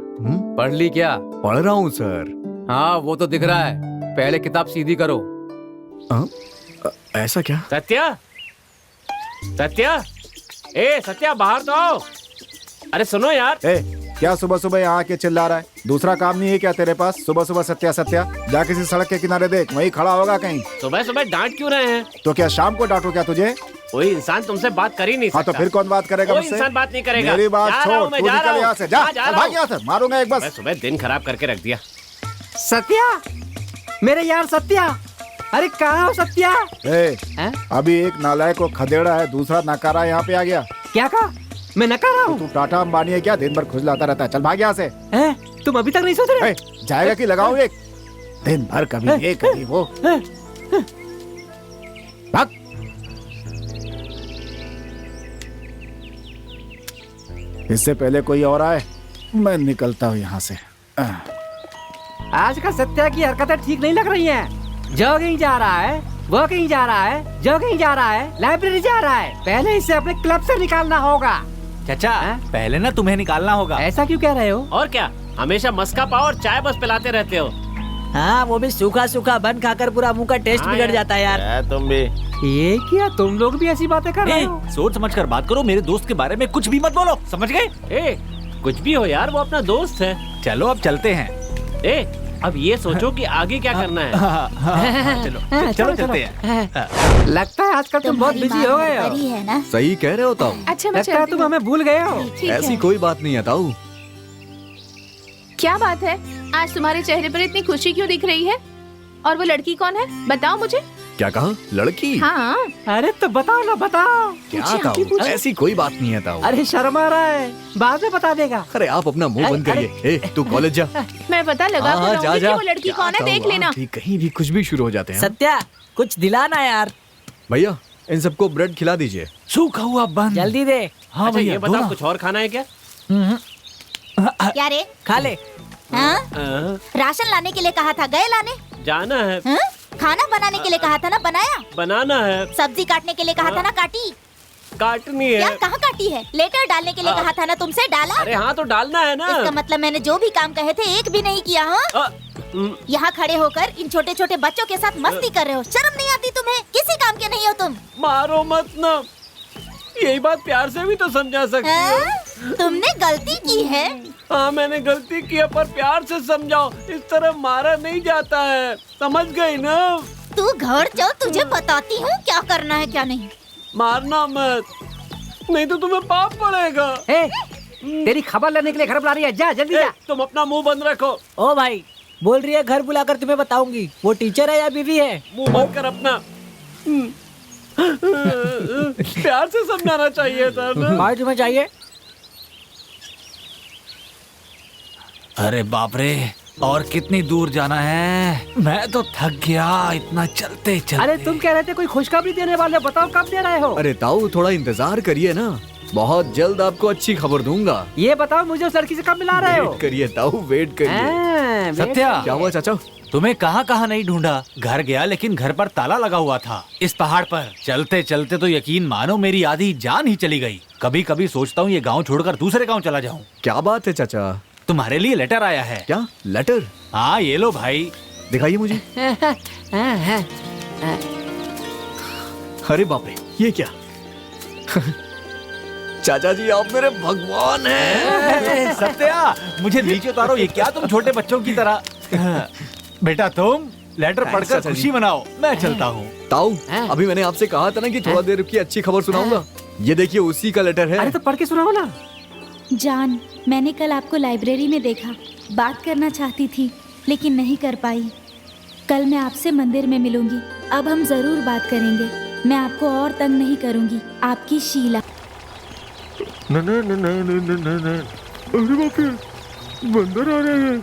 पढ़ ली क्या? पढ़ रहा हूँ सर। हाँ वो तो दिख रहा है, पहले किताब सीधी करो। ऐसा क्या? सत्या, सत्या, ए सत्या बाहर तो आओ। अरे सुनो यार। क्या सुबह सुबह यहाँ आके चिल्ला रहा है? दूसरा काम नहीं है क्या तेरे पास? सुबह सुबह सत्या सत्या, जा किसी सड़क के किनारे देख, वहीं खड़ा होगा कहीं। सुबह सुबह डांट क्यों रहे हैं? तो क्या शाम को डांटो क्या तुझे? कोई इंसान तुमसे बात कर ही नहीं सकता। हाँ तो फिर कौन बात करेगा कोई मुझसे? इंसान बात नहीं करेगा। मेरी बात जा रहा हूं, छोड़, मैं तू जा निकल रहा यहाँ हूं। से, जा हाँ, जा रहा भाग हूं। यहाँ से, मारूंगा एक बस। मैं सुबह दिन खराब करके रख दिया। सत्या, मेरे यार सत्या, अरे कहाँ हो सत्या? अभी एक नालायक को खदेड़ा है, दूसरा नकारा यहाँ पे आ गया। क्या कहा? मैं नकारा हूँ? तू टाटा अंबानी है क्या? दिन भर खुजलाता रहता है, चल भाग यहाँ से। तुम अभी तक नहीं सोच रहे? जाएगा कि लगाऊं एक? दिन भर कभी ये कभी वो। भाग। इससे पहले कोई और आए, मैं निकलता हूँ यहाँ से। आज का सत्या की हरकतें ठीक नहीं लग रही हैं। जो कहीं जा रहा है, वो कहीं जा रहा है, जो कहीं जा रहा है, लाइब्रेरी जा रहा है। पहले इसे अपने क्लब से निकालना होगा। चाचा पहले ना तुम्हें निकालना होगा। ऐसा क्यों कह रहे हो? और क्या, हमेशा मस्का पाव और चाय बस पिलाते रहते हो। हाँ वो भी सूखा सूखा बन खाकर पूरा मुंह का टेस्ट बिगड़ जाता है यार। तुम भी ये क्या, तुम लोग भी ऐसी बातें कर रहे हो? सोच समझ कर बात करो, मेरे दोस्त के बारे में कुछ भी मत बोलो, समझ गए? कुछ भी हो यार, वो अपना दोस्त है। चलो अब चलते हैं। अब ये सोचो कि आगे क्या करना है। चलो चलते हैं। लगता है आजकल तुम बहुत बिजी हो गए हो। है ना? सही कह रहे हो ताऊ। अच्छा मैं लगता है तुम हमें भूल गए हो। ऐसी कोई बात नहीं है ताऊ। क्या बात है, आज तुम्हारे चेहरे पर इतनी खुशी क्यों दिख रही है? और वो लड़की कौन है, बताओ मुझे। क्या कहा? लड़की? हाँ। अरे तो बताओ ना, बताओ। क्या ताऊ, ऐसी कोई बात नहीं है ताऊ। अरे शर्म आ रहा है, बाद में बता देगा। अरे आप अपना मुंह बंद करिए। तू कॉलेज जा। मैं पता लगा हाँ, जा, कि जा। वो लड़की कौन है, देख लेना। कहीं भी कुछ भी शुरू हो जाते हैं। सत्या कुछ दिलाना यार। भैया इन सबको ब्रेड खिला दीजिए। सूखा हुआ बन जल्दी दे। हाँ अच्छा भैया ये बताओ, कुछ और खाना है क्या? क्या रे? खा ले। हाँ? राशन लाने के लिए कहा था, गए लाने? जाना है। हाँ? खाना बनाने के लिए कहा था ना, बनाया? बनाना है। सब्जी काटने के लिए कहा था ना, काटी? काटनी है। क्या कहाँ काटी है? लेटर डालने के लिए कहा था ना तुमसे, डाला? अरे हाँ तो डालना है ना। इसका मतलब मैंने जो भी काम कहे थे एक भी नहीं किया। हाँ? यहाँ खड़े होकर इन छोटे छोटे बच्चों के साथ मस्ती कर रहे हो, शर्म नहीं आती तुम्हें? किसी काम के नहीं हो तुम। मारो मत ना, यही बात प्यार से भी तो समझा सकती हो। तुमने गलती की है। हाँ मैंने गलती की है, पर प्यार से समझाओ, इस तरह मारा नहीं जाता है, समझ गई ना? तू घर चल, तुझे बताती हूँ क्या करना है क्या नहीं। मारना मत, नहीं तो तुम्हें पाप पड़ेगा। तेरी खबर लेने के लिए घर बुला रही है, जा जल्दी जा। तुम अपना मुंह बंद रखो। ओ भाई बोल रही है घर बुलाकर तुम्हें बताऊंगी, वो टीचर है या बीवी है? मुंह बंद कर अपना। प्यार से समझाना चाहिए था ना। भाई तुम्हें चाहिए? अरे बाप रे, और कितनी दूर जाना है? मैं तो थक गया इतना चलते चलते। अरे तुम कह रहे थे कोई खुशखबरी देने वाले, बताओ कब दे रहे हो? अरे ताऊ थोड़ा इंतजार करिए ना, बहुत जल्द आपको अच्छी खबर दूंगा। ये बताओ मुझे उस लड़की से कब मिला रहे हो? वेट करिए ताऊ, वेट करिए। सत्या, क्या हुआ चाचा? तुम्हें कहाँ कहाँ नहीं ढूंढा। घर गया लेकिन घर पर ताला लगा हुआ था। इस पहाड़ पर चलते चलते तो यकीन मानो मेरी आधी जान ही चली गई। कभी कभी सोचता हूँ ये गांव छोड़कर दूसरे गांव चला जाऊँ। क्या बात है चाचा? तुम्हारे लिए लेटर आया है। क्या लेटर? हाँ ये लो भाई, दिखाइए मुझे। अरे बाप रे, ये क्या? चाचा जी आप मेरे भगवान हैं। सत्या मुझे नीचे उतारो, ये क्या तुम छोटे बच्चों की तरह। बेटा तुम लेटर पढ़कर खुशी मनाओ, मैं चलता हूँ। ताऊ अभी मैंने आपसे कहा था ना कि थोड़ा देर रुकिए, अच्छी खबर सुनाऊंगा। ये देखिए उसी का लेटर है। अरे तो पढ़ के सुनाओ ना। जान, मैंने कल आपको लाइब्रेरी में देखा, बात करना चाहती थी लेकिन नहीं कर पाई। कल मैं आपसे मंदिर में मिलूंगी, अब हम जरूर बात करेंगे। मैं आपको और तंग नहीं करूंगी। आपकी शीला। अरे बाप रे, बंदर आ रहे हैं।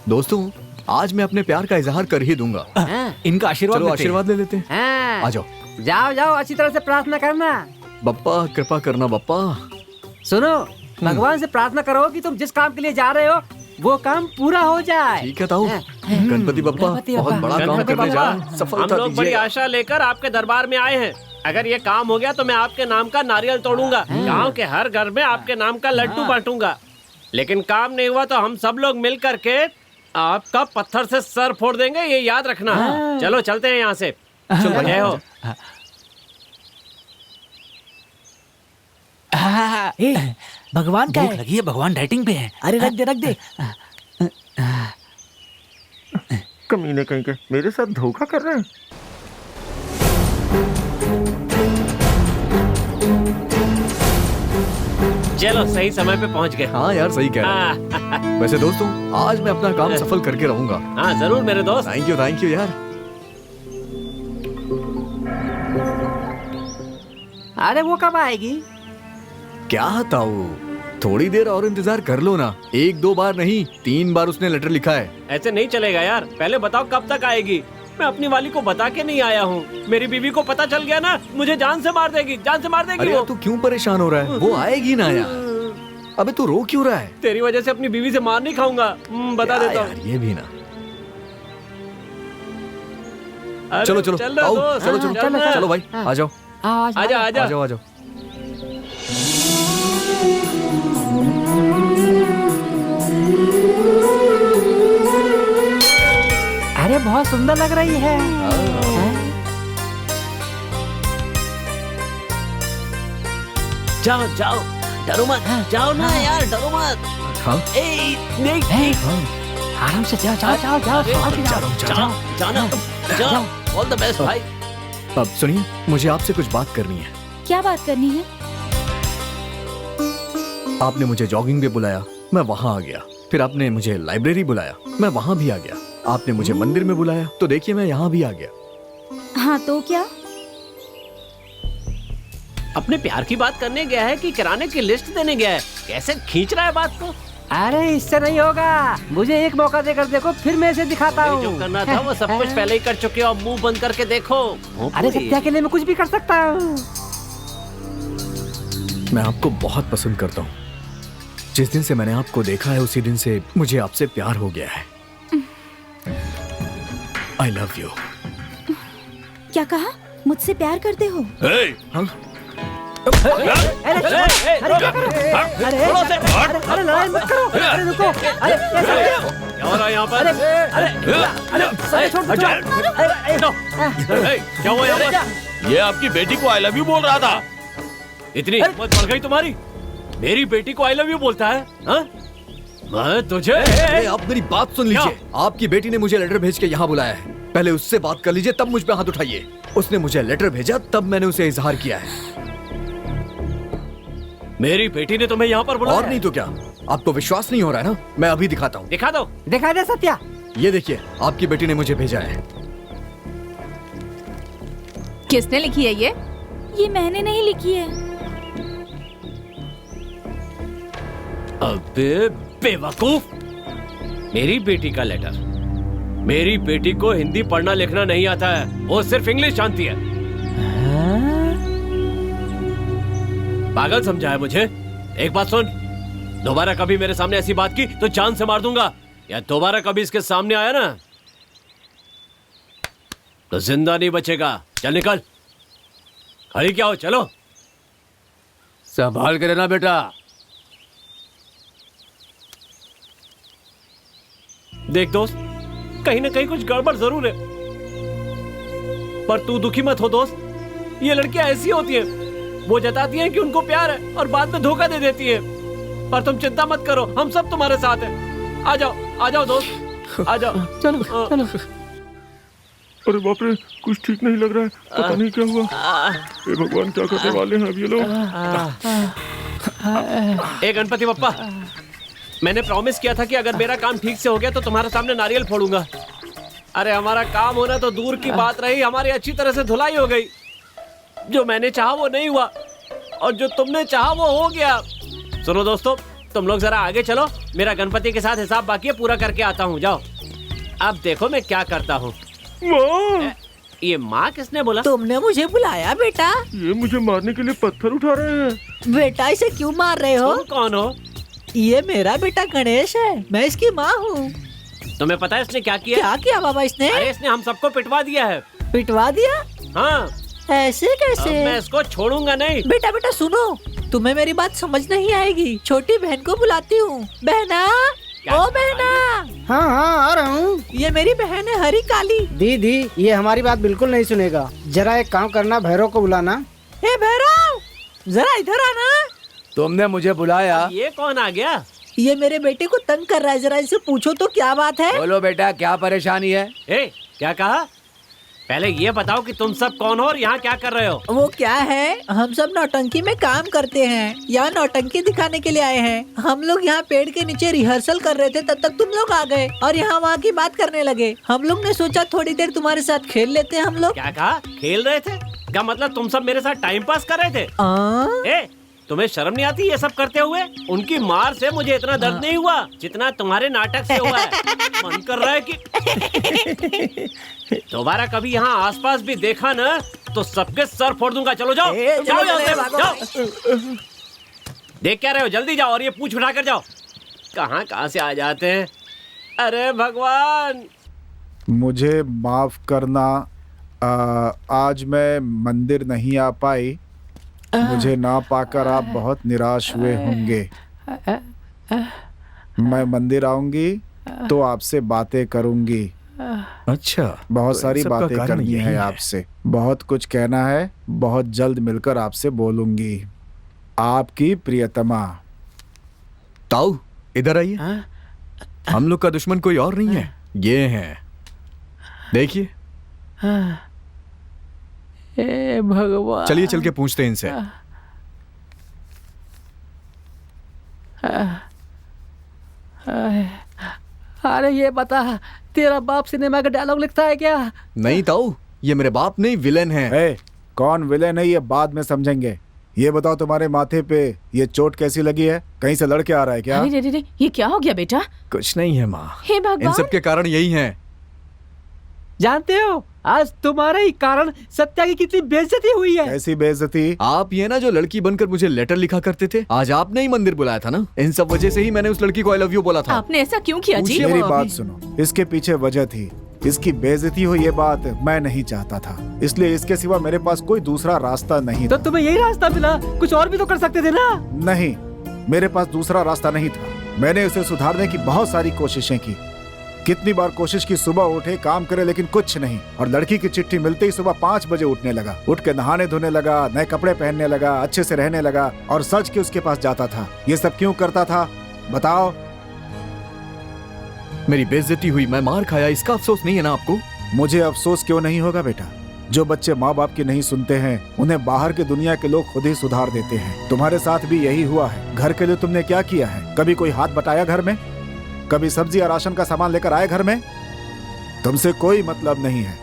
दोस्तों आज मैं अपने प्यार का इजहार कर ही दूंगा। इनका आशीर्वाद चलो आशीर्वाद ले लेते हैं। आ जाओ। जाओ जाओ, अच्छी तरह से प्रार्थना करना। बप्पा कृपा करना बप्पा। सुनो, भगवान से प्रार्थना करो कि तुम जिस काम के लिए जा रहे हो वो काम पूरा हो जाए। ठीक है ताऊ। गणपति बप्पा बहुत बड़ा काम करने जा रहे हैं, सफलता हम लोग बड़ी दीजिए। आशा लेकर आपके दरबार में आए हैं। अगर ये काम हो गया तो मैं आपके नाम का नारियल तोड़ूंगा, गांव के हर घर में आपके नाम का लड्डू बांटूंगा। लेकिन काम नहीं हुआ तो हम सब लोग मिल करके आपका पत्थर से सर फोड़ देंगे, ये याद रखना। चलो चलते हैं यहाँ से। जय हो। भगवान का भूख है। लगी है, भगवान डाइटिंग पे है। अरे रख दे रख दे। कमीने कहीं के मेरे साथ धोखा कर रहे हैं। चलो सही समय पे पहुँच गए। हाँ यार सही कह रहे हैं। वैसे दोस्तों आज मैं अपना काम सफल करके रहूंगा। हाँ जरूर मेरे दोस्त। थैंक यू यार। अरे वो कब आएगी? क्या ताऊ, थोड़ी देर और इंतजार कर लो ना। 1-2 बार नहीं 3 बार उसने लेटर लिखा है। ऐसे नहीं चलेगा यार, पहले बताओ कब तक आएगी। मैं अपनी वाली को बता के नहीं आया हूँ। मेरी बीवी को पता चल गया ना, मुझे जान से मार देगी, जान से मार देगी। अरे वो तू क्यों परेशान हो रहा है? वो आएगी ना यार। अबे तू रो क्यों रहा है? तेरी वजह से अपनी बीवी से मार नहीं खाऊंगा, बता देता हूँ। ये भी ना। अरे चलो चलो चल रहा आओ, दोस्त, चलो चलो चल रहा। चलो भाई आ जाओ आजा आजा। आ जाओ आ जाओ। अरे बहुत सुंदर लग रही है। जाओ जाओ, डरो मत, जाओ ना यार, डरो मत। हाँ आराम से जाओ जाओ जाओ जाओ जाओ जाना, जाओ। ऑल द बेस्ट भाई। अब सुनिए, मुझे आपसे कुछ बात करनी है। क्या बात करनी है? आपने मुझे जॉगिंग पे बुलाया, मैं वहाँ आ गया। फिर आपने मुझे लाइब्रेरी बुलाया, मैं वहाँ भी आ गया। आपने मुझे मंदिर में बुलाया, तो देखिए मैं यहाँ भी आ गया। हाँ तो क्या? अपने प्यार की बात करने गया है कि किराने की लिस्ट देने गया है? कैसे खींच रहा है बात को। अरे इससे नहीं होगा, मुझे एक मौका देकर देखो, फिर मैं इसे दिखाता हूँ। जो करना था वो सब कुछ पहले ही कर चुके हो, अब मुंह बंद करके देखो। अरे सत्या के लिए मैं कुछ भी कर सकता हूँ। मैं आपको बहुत पसंद करता हूँ। जिस दिन से मैंने आपको देखा है उसी दिन से मुझे आपसे प्यार हो गया है। I love you। क्या कहा? मुझसे प्यार करते हो? अरे लड़ाई मत करो, अरे रुको, अरे क्या हो रहा है यहाँ पर? क्या हुआ यहाँ पर? ये आपकी बेटी को आई लव यू बोल रहा था। इतनी हिम्मत बढ़ गई तुम्हारी? मेरी बेटी को आई लव यू बोलता है? हाँ? मैं तुझे आप मेरी बात सुन लीजिए। आपकी बेटी ने मुझे लेटर भेज के यहाँ बुलाया है। पहले उससे बात कर लीजिए, तब मुझ पे हाथ उठाइए। उसने मुझे लेटर भेजा, तब मैंने उसे इजहार किया है। मेरी बेटी ने तुम्हें यहाँ पर बुलाया? और नहीं तो क्या? आपको विश्वास नहीं हो रहा है ना? मैं अभी दिखाता हूँ। दिखा दो, दिखा दे सत्या। ये देखिए, आपकी बेटी ने मुझे भेजा है। किसने लिखी है ये? ये मैंने नहीं लिखी है। अबे बेवकूफ, मेरी बेटी का लेटर। मेरी बेटी को हिंदी पढ़ना लिखना नहीं आता है, वो सिर्फ इंग्लिश जानती है। पागल समझा है मुझे? एक बात सुन, दोबारा कभी मेरे सामने ऐसी बात की तो जान से मार दूंगा, या दोबारा कभी इसके सामने आया ना तो जिंदा नहीं बचेगा। चल निकल, खड़ी क्या हो, चलो। संभाल के रहना बेटा। देख दोस्त, कहीं ना कहीं कुछ गड़बड़ जरूर है, पर तू दुखी मत हो दोस्त। ये लड़कियां ऐसी होती हैं, वो जताती हैं कि उनको प्यार है और बाद में धोखा दे देती हैं। पर तुम चिंता मत करो, हम सब तुम्हारे साथ हैं। आ जाओ दोस्त, आ जाओ। चलो चलो। अरे बाप रे, कुछ ठीक नहीं लग रहा है, पता नहीं क्या हुआ। हे भगवान, क्या करने वाले हैं अब ये लोग। ए गणपति बप्पा, मैंने प्रॉमिस किया था कि अगर मेरा काम ठीक से हो गया तो तुम्हारे सामने नारियल फोड़ूंगा। अरे हमारा काम होना तो दूर की बात रही, हमारी अच्छी तरह से धुलाई हो गई। जो मैंने चाहा वो नहीं हुआ, और जो तुमने चाहा वो हो गया। सुनो दोस्तों, तुम लोग जरा आगे चलो, मेरा गणपति के साथ हिसाब बाकी है, पूरा करके आता हूँ। जाओ। अब देखो मैं क्या करता हूँ। ये माँ किसने बोला? तुमने मुझे बुलाया बेटा? ये मुझे मारने के लिए पत्थर उठा रहे हैं। बेटा इसे क्यों मार रहे हो? तुम कौन हो? ये मेरा बेटा गणेश है, मैं इसकी माँ हूँ। तुम्हें पता है इसने क्या किया? क्या किया बाबा इसने? अरे इसने हम सबको पिटवा दिया है। पिटवा दिया? हाँ। ऐसे कैसे? मैं इसको छोड़ूंगा नहीं। बेटा बेटा सुनो, तुम्हें मेरी बात समझ नहीं आएगी। छोटी बहन को बुलाती हूँ। बहना, ओ बहना। हाँ हाँ आ रहा हूँ। ये मेरी बहन है हरी काली। दीदी ये हमारी बात बिल्कुल नहीं सुनेगा। जरा एक काम करना, भैरव को बुलाना। हे भैरव, जरा इधर आना। तुमने मुझे बुलाया? ये कौन आ गया? ये मेरे बेटे को तंग कर रहा है, जरा इसे पूछो तो क्या बात है। बोलो बेटा, क्या परेशानी है? ए, क्या कहा? पहले ये बताओ कि तुम सब कौन हो और यहाँ क्या कर रहे हो? वो क्या है, हम सब नौटंकी में काम करते हैं, यहाँ नौटंकी दिखाने के लिए आए हैं। हम लोग यहाँ पेड़ के नीचे रिहर्सल कर रहे थे, तब तक तुम लोग आ गए और यहाँ वहाँ की बात करने लगे। हम लोग ने सोचा थोड़ी देर तुम्हारे साथ खेल लेते हैं। हम लोग क्या कहा? खेल रहे थे? क्या मतलब तुम सब मेरे साथ टाइम पास कर रहे थे? तुम्हें शर्म नहीं आती ये सब करते हुए? उनकी मार से मुझे इतना दर्द नहीं हुआ जितना तुम्हारे नाटक से हुआ है। मन कर रहा है कि दोबारा कभी यहाँ आसपास भी देखा ना तो सबके सर फोड़ दूंगा। चलो जाओ, जाओ यहाँ से, जाओ। देख क्या रहे हो? जल्दी जाओ और ये पूंछ उठा कर जाओ। कहाँ से आ जाते हैं। अरे भगवान, मुझे माफ करना, आज मैं मंदिर नहीं आ पाई। मुझे ना पाकर आप बहुत निराश हुए होंगे। मैं मंदिर आऊंगी तो आपसे बातें करूंगी। अच्छा, बहुत तो सारी इन सब का बातें कारण करनी यही है आपसे, बहुत कुछ कहना है। बहुत जल्द मिलकर आपसे बोलूंगी। आपकी प्रियतमा। ताऊ इधर आइए। हम लोग का दुश्मन कोई और नहीं है, ये है, देखिए। हे भगवान, चलिए चल के पूछते हैं इनसे। अरे ये बता, तेरा बाप सिनेमा का डायलॉग लिखता है क्या? नहीं ताऊ, ये मेरे बाप नहीं, विलेन है। कौन विलेन है ये बाद में समझेंगे। ये बताओ तुम्हारे माथे पे ये चोट कैसी लगी है? कहीं से लड़के आ रहा है क्या? अरे ये क्या हो गया बेटा? कुछ नहीं है माँ, हे भगवान, इन सब के कारण यही है। जानते हो आज तुम्हारे ही कारण सत्या की कितनी बेइज्जती हुई है। कैसी बेइज्जती? आप ये ना जो लड़की बनकर मुझे लेटर लिखा करते थे, आज आपने ही मंदिर बुलाया था ना। इन सब वजह से ही मैंने उस लड़की को आई लव यू बोला था। आपने ऐसा क्यों किया जी? मेरी बात सुनो, इसके पीछे वजह थी। इसकी बेइज्जती हो ये बात मैं नहीं चाहता था, इसलिए इसके सिवा मेरे पास कोई दूसरा रास्ता नहीं तो था। तुम्हें यही रास्ता मिला, कुछ और भी तो कर सकते थे ना। नहीं, मेरे पास दूसरा रास्ता नहीं था। मैंने उसे सुधारने की बहुत सारी कोशिशें की। कितनी बार कोशिश की, सुबह उठे काम करे, लेकिन कुछ नहीं। और लड़की की चिट्ठी मिलते ही सुबह 5 बजे उठने लगा, उठ के नहाने धोने लगा, नए कपड़े पहनने लगा, अच्छे से रहने लगा और सच के उसके पास जाता था। ये सब क्यों करता था बताओ? मेरी बेइज्जती हुई, मैं मार खाया, इसका अफसोस नहीं है ना आपको? मुझे अफसोस क्यों नहीं होगा बेटा? जो बच्चे माँ बाप की नहीं सुनते हैं उन्हें बाहर के दुनिया के लोग खुद ही सुधार देते हैं। तुम्हारे साथ भी यही हुआ है। घर के लिए तुमने क्या किया है? कभी कोई हाथ बटाया घर में? कभी सब्जी या राशन का सामान लेकर आए घर में? तुमसे कोई मतलब नहीं है,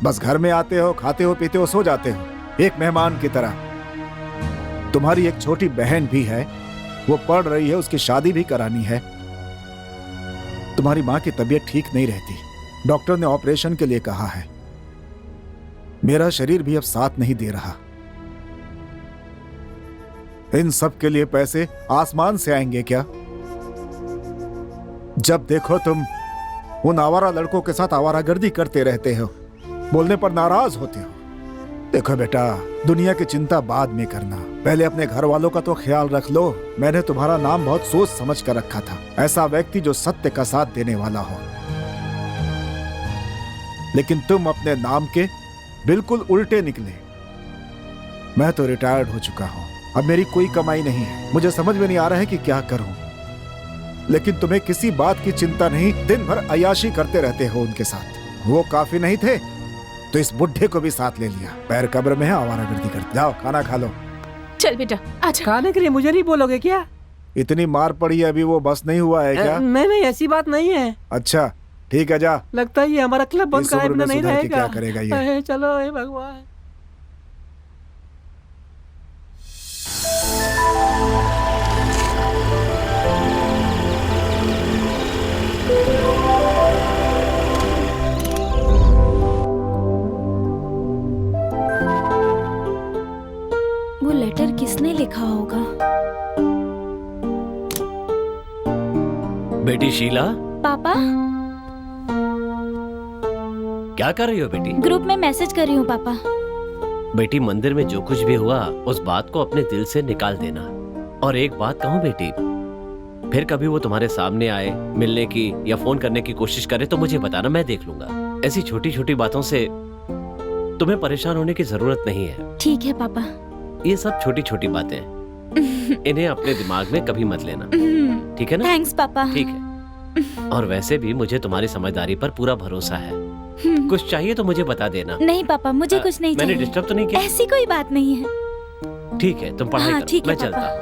बस घर में आते हो, खाते हो, पीते हो, सो जाते हो, एक मेहमान की तरह। तुम्हारी एक छोटी बहन भी है, वो पढ़ रही है, उसकी शादी भी करानी है। तुम्हारी माँ की तबीयत ठीक नहीं रहती। डॉक्टर ने ऑपरेशन के लिए कहा है। मेरा शरीर भी अब साथ नहीं दे रहा। इन सब के लिए पैसे आसमान से आएंगे क्या? जब देखो तुम उन आवारा लड़कों के साथ आवारागर्दी करते रहते हो, बोलने पर नाराज होते हो। देखो बेटा, दुनिया की चिंता बाद में करना, पहले अपने घर वालों का तो ख्याल रख लो। मैंने तुम्हारा नाम बहुत सोच समझ कर रखा था, ऐसा व्यक्ति जो सत्य का साथ देने वाला हो। लेकिन तुम अपने नाम के बिल्कुल उल्टे निकले। मैं तो रिटायर्ड हो चुका हूं, अब मेरी कोई कमाई नहीं है। मुझे समझ में नहीं आ रहा है कि क्या करूं। लेकिन तुम्हें किसी बात की चिंता नहीं, दिन भर अय्याशी करते रहते हो उनके साथ। वो काफी नहीं थे तो इस बुढ़े को भी साथ ले लिया। पैर कब्र में है, आवारागर्दी करते। जाओ खाना खा लो। चल बेटा अच्छा। खाने के लिए मुझे नहीं बोलोगे क्या? इतनी मार पड़ी है, अभी वो बस नहीं हुआ है क्या? नहीं, ऐसी बात नहीं है। अच्छा ठीक है, जा। लगता है ये हमारा क्लब बंद इस उम्र कराए बिना में नहीं सुधर के रहेगा। क्या करेगा ये? अरे चलो, हे भगवान। वो लेटर किसने लिखा होगा? बेटी शीला, पापा, क्या कर रही हो बेटी? ग्रुप में मैसेज कर रही हूँ पापा। बेटी, मंदिर में जो कुछ भी हुआ उस बात को अपने दिल से निकाल देना। और एक बात कहूँ बेटी, फिर कभी वो तुम्हारे सामने आए, मिलने की या फोन करने की कोशिश करे तो मुझे बताना, मैं देख लूंगा। ऐसी छोटी छोटी बातों से तुम्हें परेशान होने की जरूरत नहीं है। ठीक है पापा। ये सब छोटी छोटी बातें हैं, इन्हें अपने दिमाग में कभी मत लेना, ठीक है ना? थैंक्स पापा। ठीक है। और वैसे भी मुझे तुम्हारी समझदारी पर पूरा भरोसा है। कुछ चाहिए तो मुझे बता देना। नहीं पापा, मुझे कुछ नहीं मैंने चाहिए। डिस्टर्ब तो नहीं किया? ऐसी कोई बात नहीं है। ठीक है, तुम पढ़ाई हाँ, करो, ठीक है मैं चलता हूँ।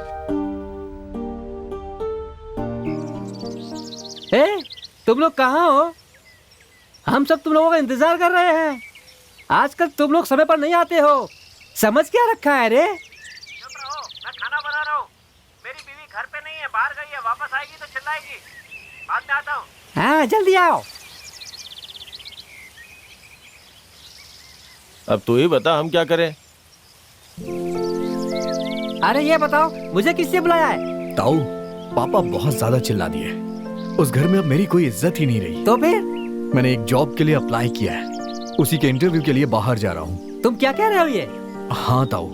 तुम लोग कहाँ हो? हम सब तुम लोगों का इंतजार कर रहे हैं। आजकल तुम लोग समय पर नहीं आते हो। समझ क्या रखा है रे? मैं खाना बना रहा हूँ। मेरी बीवी घर पे नहीं है, बाहर गई है। वापस आएगी तो चिल्लाएगी। बाद में आता हूँ। हाँ जल्दी आओ। अब तू ही बता, हम क्या करें? अरे ये बताओ, मुझे किससे बुलाया है? ताऊ, पापा बहुत ज्यादा चिल्ला दिए। उस घर में अब मेरी कोई इज्जत ही नहीं रही। तो फिर? मैंने एक जॉब के लिए अप्लाई किया है, उसी के इंटरव्यू के लिए बाहर जा रहा हूँ। तुम क्या कह रहे हो ये? हाँ ताऊ,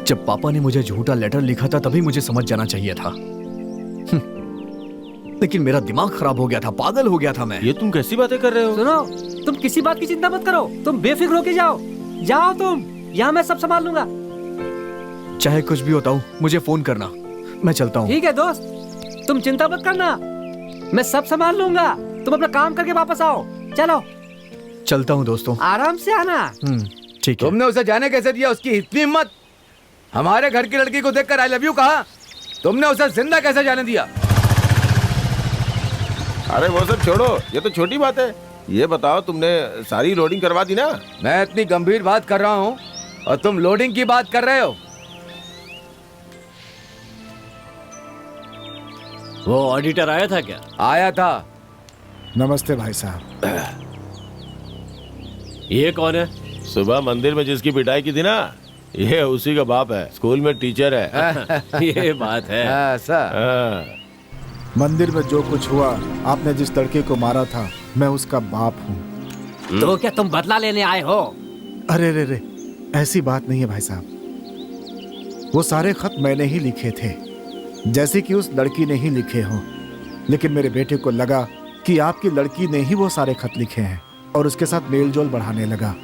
जब पापा ने मुझे झूठा लेटर लिखा था तभी मुझे समझ जाना चाहिए था। लेकिन मेरा दिमाग खराब हो गया था, पागल हो गया था मैं। ये तुम कैसी बातें कर रहे हो? सुनो, तुम किसी बात की चिंता मत करो। तुम बेफिक्र होके जाओ। जाओ तुम, यहाँ मैं सब संभाल लूंगा। चाहे कुछ भी होता हूँ, मुझे फोन करना, मैं चलता हूँ। ठीक है दोस्त, तुम चिंता मत करना, मैं सब संभाल लूंगा। तुम अपना काम करके वापस आओ। चलो चलता हूँ दोस्तों। आराम से आना। ठीक है। तुमने उसे जाने कैसे दिया? उसकी इतनी हिम्मत! हमारे घर की लड़की को देखकर आई लव यू कहा, तुमने उसे जिंदा कैसे जाने दिया? अरे वो सब छोड़ो, ये तो छोटी बात है। ये बताओ, तुमने सारी लोडिंग करवा दी ना? मैं इतनी गंभीर बात कर रहा हूँ और तुम लोडिंग की बात कर रहे हो। वो ऑडिटर आया था क्या? आया था। नमस्ते भाई साहब। ये कौन है? सुबह मंदिर में जिसकी पिटाई की थी ना, ये उसी का बाप है। स्कूल में टीचर है। ये बात है। ऐसा? मंदिर में जो कुछ हुआ, आपने जिस लड़के को मारा था, मैं उसका बाप हूँ। तो क्या तुम बदला लेने आए हो? अरे रे रे, ऐसी बात नहीं है भाई साहब। वो सारे खत मैंने ही लिखे थे, जैसे कि उस लड़की ने ही लिखे हों। लेकिन मेरे बेटे को लगा कि आपकी लड़की ने ही वो सारे खत लिखे हैं और उसके साथ मेलजोल बढ़ाने लगा।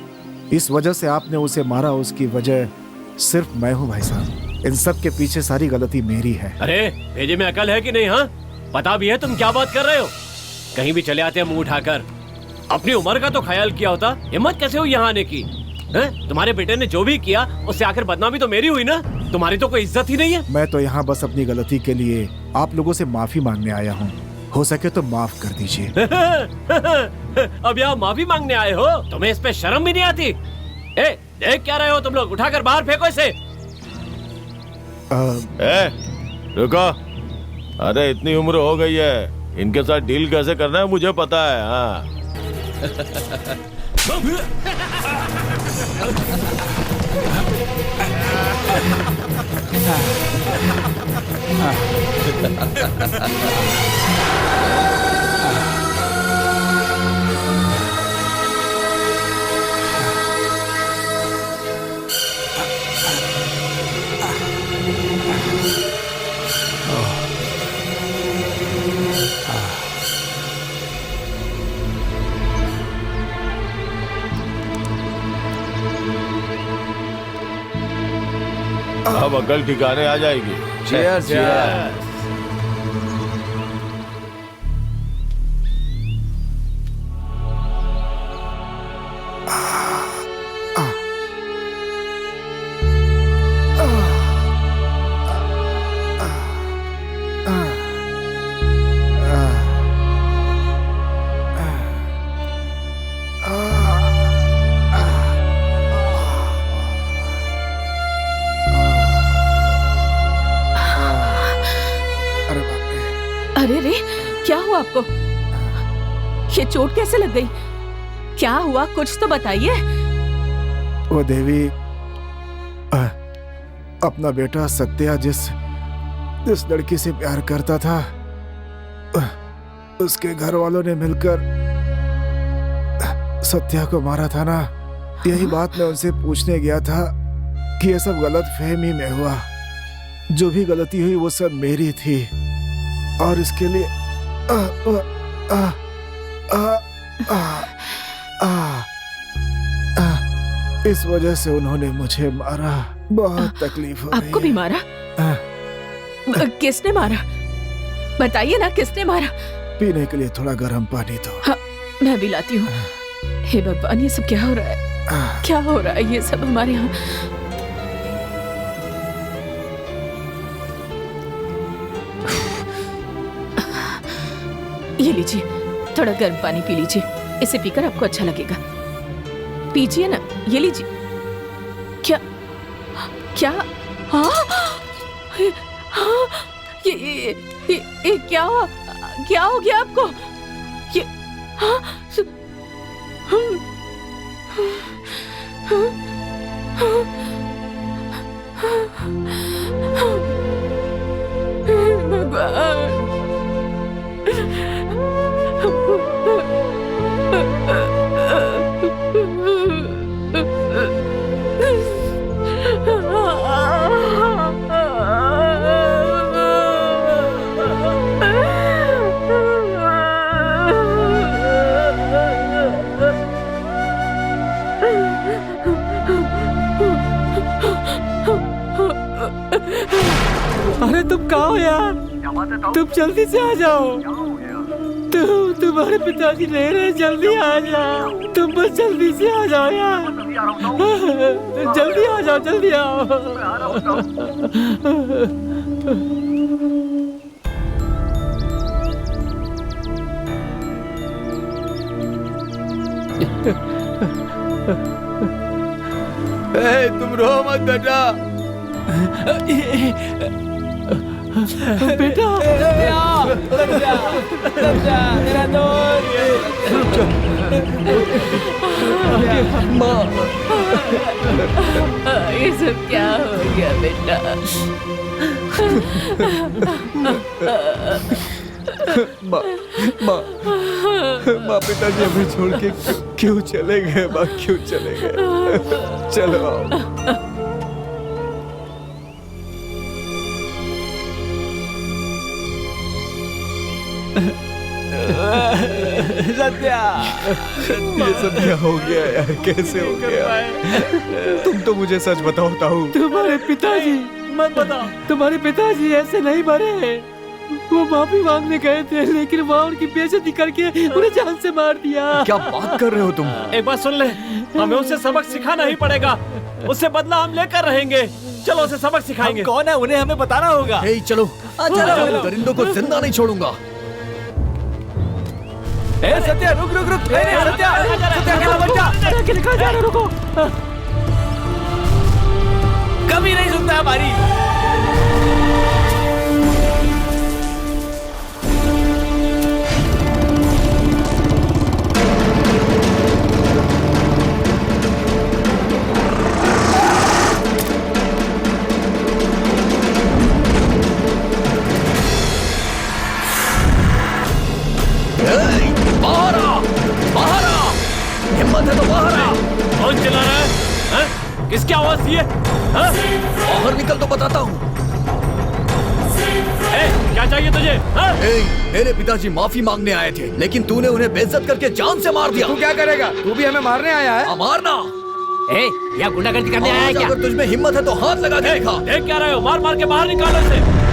इस वजह से आपने उसे मारा। उसकी वजह सिर्फ मैं हूँ भाई साहब। इन सब के पीछे सारी गलती मेरी है। अरे भेजे में अकल है कि नहीं? हाँ, पता भी है तुम क्या बात कर रहे हो? कहीं भी चले आते हैं मुंह उठाकर। अपनी उम्र का तो ख्याल किया होता। हिम्मत कैसे हुई यहाँ आने की? तुम्हारे बेटे ने जो भी किया उससे आखिर बदनामी तो मेरी हुई ना। तुम्हारी तो कोई इज्जत ही नहीं है। मैं तो यहाँ बस अपनी गलती के लिए आप लोगों से माफी मांगने आया हूँ। हो सके तो माफ कर दीजिए। अब यहाँ माफी मांगने आए हो? तुम्हें इस पे शर्म भी नहीं आती? देख क्या रहे हो तुम लोग? उठाकर बाहर फेंको इसे। रुको। अरे इतनी उम्र हो गई है, इनके साथ डील कैसे करना है मुझे पता है। हाँ अब अकल ठिकाने आ जाएगी। Cheers, cheers. अरे रे, क्या हुआ आपको? ये चोट कैसे लग गई? क्या हुआ, कुछ तो बताइए। वो देवी, अपना बेटा सत्या जिस लड़की से प्यार करता था, उसके घर वालों ने मिलकर सत्या को मारा था ना। यही बात मैं उनसे पूछने गया था कि ये सब गलत फहमी में हुआ। जो भी गलती हुई वो सब मेरी थी और इसके लिए इस वजह से उन्होंने मुझे मारा। बहुत तकलीफ हो रही है। आपको भी मारा? किसने मारा? बताइए ना, किसने मारा? पीने के लिए थोड़ा गर्म पानी दो। हाँ, मैं भी लाती हूँ। हे भगवान, ये सब क्या हो रहा है? क्या हो रहा है ये सब हमारे यहाँ? ये लीजिए, थोड़ा गर्म पानी पी लीजिए। इसे पीकर आपको अच्छा लगेगा। पीजिए ना, ये लीजिए। क्या क्या? हाँ, हाँ, ये क्या हो गया आपको? ये हाँ, भगवान, अरे तुम कहाँ हो यार? तुम जल्दी से आ जाओ। तुम्हारे पिताजी ले रहे, जल्दी आ जाओ। तुम बस जल्दी से आ जाओ यार। जल्दी आ जाओ, जल्दी आओ। तुम रो मत बेटा। बेटा, मेरा दोस्त। माँ, ये सब क्या हो गया बेटा? माँ, माँ, माँ, पिताजी हमें छोड़ के क्यों चले गए? माँ, क्यों चले गए? चलो आओ। सत्या, ये सब क्या हो गया यार? कैसे हो गया? तुम तो मुझे सच बताओ ताऊ। तुम्हारे पिताजी, मत बताओ, तुम्हारे पिताजी ऐसे नहीं मरे। वो माफी मांगने गए थे, लेकिन वहाँ उनकी बेइज्जती करके उन्हें जान से मार दिया। क्या बात कर रहे हो तुम? एक बात सुन ले, हमें उसे सबक सिखाना ही पड़ेगा। उससे बदला हम लेकर रहेंगे। चलो उसे सबक सिखाएंगे। कौन है उन्हें हमें बताना होगा। चलो, दरिंदों को जिंदा नहीं छोड़ूंगा। सत्या, रुक रुक रुक। सत्या, अकेला मत जा। रुको। कभी नहीं सुनता हमारी। हिम्मत है तो बाहर आ। कौन चिल्ला रहा है? हैं? किसकी आवाज थी ये? हाँ? बाहर निकल तो बताता हूँ। क्या चाहिए तुझे? हाँ? मेरे पिताजी माफी मांगने आए थे, लेकिन तूने उन्हें बेइज्जत करके जान से मार दिया। तू क्या करेगा? तू भी हमें मारने आया है? मारना? या गुंडागर्दी करने आया है क्या? अगर तुझमें हिम्मत है तो हाथ लगा के दिखा। देख क्या रहे हो? मार मार के बाहर निकालो इसे।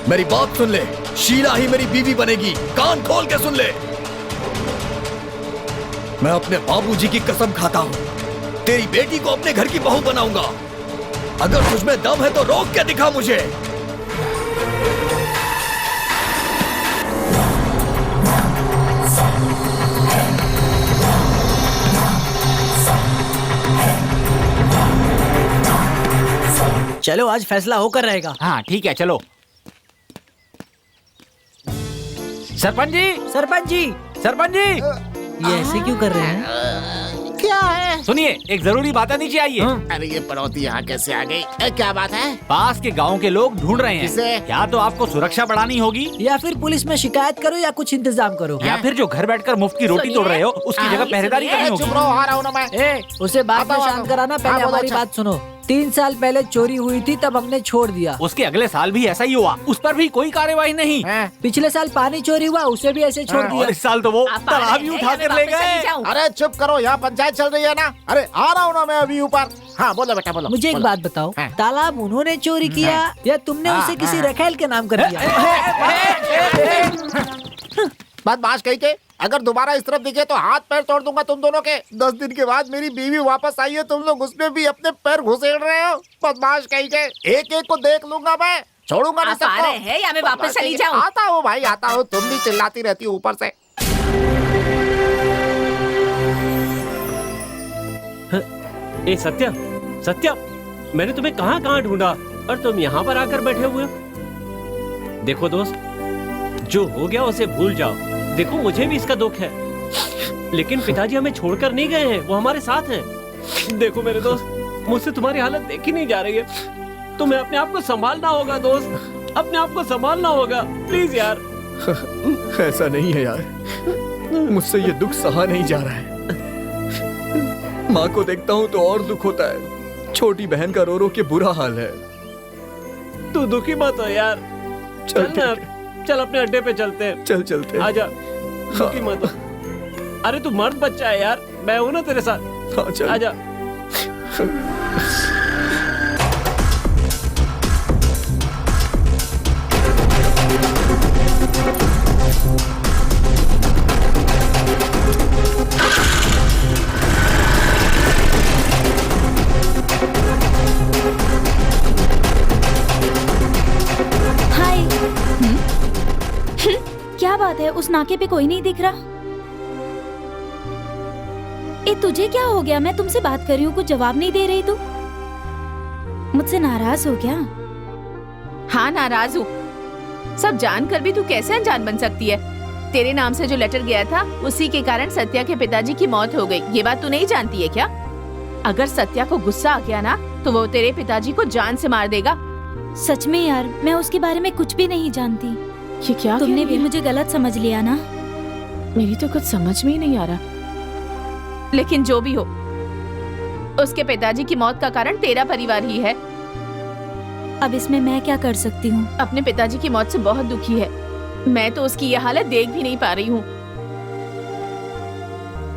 मेरी बात सुन ले, शीला ही मेरी बीवी बनेगी। कान खोल के सुन ले। मैं अपने बाबूजी की कसम खाता हूं, तेरी बेटी को अपने घर की बहू बनाऊंगा। अगर तुझमें दम है तो रोक के दिखा मुझे। चलो आज फैसला होकर रहेगा। हाँ ठीक है, चलो। सरपंच जी, सरपंच जी, सरपंच जी, ये ऐसे क्यों कर रहे हैं? क्या है? सुनिए, एक जरूरी बात है, नीचे आइए। अरे ये पड़ोती यहाँ कैसे आ गई? क्या बात है? पास के गांव के लोग ढूंढ रहे हैं। किसे? या तो आपको सुरक्षा बढ़ानी होगी, या फिर पुलिस में शिकायत करो, या कुछ इंतजाम करो, या फिर जो घर बैठकर मुफ्त की रोटी तोड़ रहे हो उसकी जगह पहरेदारी करनी होगी। चुप रहो, आ रहा हूँ ना मैं। उसे बात में शांत कराना, पहले हमारी बात सुनो। 3 साल पहले चोरी हुई थी, तब हमने छोड़ दिया। उसके अगले साल भी ऐसा ही हुआ, उस पर भी कोई कार्यवाही नहीं। पिछले साल पानी चोरी हुआ, उसे भी ऐसे छोड़ दिया। और इस साल तो वो तालाब ही उठा कर ले गए। अरे चुप करो, यहाँ पंचायत चल रही है ना। अरे आ रहा हूँ ना मैं अभी ऊपर। हाँ बोलो बेटा, बोलो। मुझे एक बात बताओ, तालाब उन्होंने चोरी किया या तुमने उसे किसी रखेल के नाम कर दिया? बदमाश कहीं के, अगर दोबारा इस तरफ दिखे तो हाथ पैर तोड़ दूंगा तुम दोनों के। 10 दिन के बाद मेरी बीवी वापस आई है, तुम लोग उसमें भी अपने पैर घुसेड़ रहे हो। बदमाश कहीं के, एक एक को देख लूंगा मैं, छोड़ूंगा नहीं सबको। है या मैं वापस चली जाऊं? आता हूँ भाई, आता हूँ। तुम भी चिल्लाती रहती हो ऊपर से। ए सत्या, सत्या, मैंने तुम्हें कहाँ कहाँ ढूंढा और तुम यहाँ पर आकर बैठे हुए हो। देखो दोस्त, जो हो गया उसे भूल जाओ। देखो मुझे भी इसका दुख है, लेकिन पिताजी हमें छोड़कर नहीं गए हैं, वो हमारे साथ हैं। देखो मेरे दोस्त, मुझसे तुम्हारी हालत देखी नहीं जा रही है। तुम्हें अपने आप को संभालना होगा दोस्त, अपने आप को संभालना होगा, प्लीज यार। ऐसा नहीं है यार, मुझसे ये दुख सहा नहीं जा रहा है। माँ को देखता हूँ तो और दुख होता है। छोटी बहन का रो रो के बुरा हाल है। तू दुखी मत हो यार, चल ना, चल अपने अड्डे पे चलते हैं। चल चलते हैं। आजा, दुखी मत हो। अरे तू मर्द बच्चा है यार, मैं हूं ना तेरे साथ। हाँ चल। आजा। उस नाके पे कोई नहीं दिख रहा। ए तुझे क्या हो गया? मैं तुमसे बात कर रही हूँ, कुछ जवाब नहीं दे रही तू। मुझसे नाराज हो क्या? हाँ नाराज हूँ। सब जानकर भी तू कैसे अनजान बन सकती है? तेरे नाम से जो लेटर गया था उसी के कारण सत्या के पिताजी की मौत हो गई। ये बात तू नहीं जानती है क्या? अगर सत्या को गुस्सा आ गया ना तो वो तेरे पिताजी को जान से मार देगा। सच में यार, मैं उसके बारे में कुछ भी नहीं जानती। ये क्या तुमने भी मुझे गलत समझ लिया ना? मेरी तो कुछ समझ में ही नहीं आ रहा। लेकिन जो भी हो, उसके पिताजी की मौत का कारण तेरा परिवार ही है। अब इसमें मैं क्या कर सकती हूँ? अपने पिताजी की मौत से बहुत दुखी है। मैं तो उसकी ये हालत देख भी नहीं पा रही हूँ।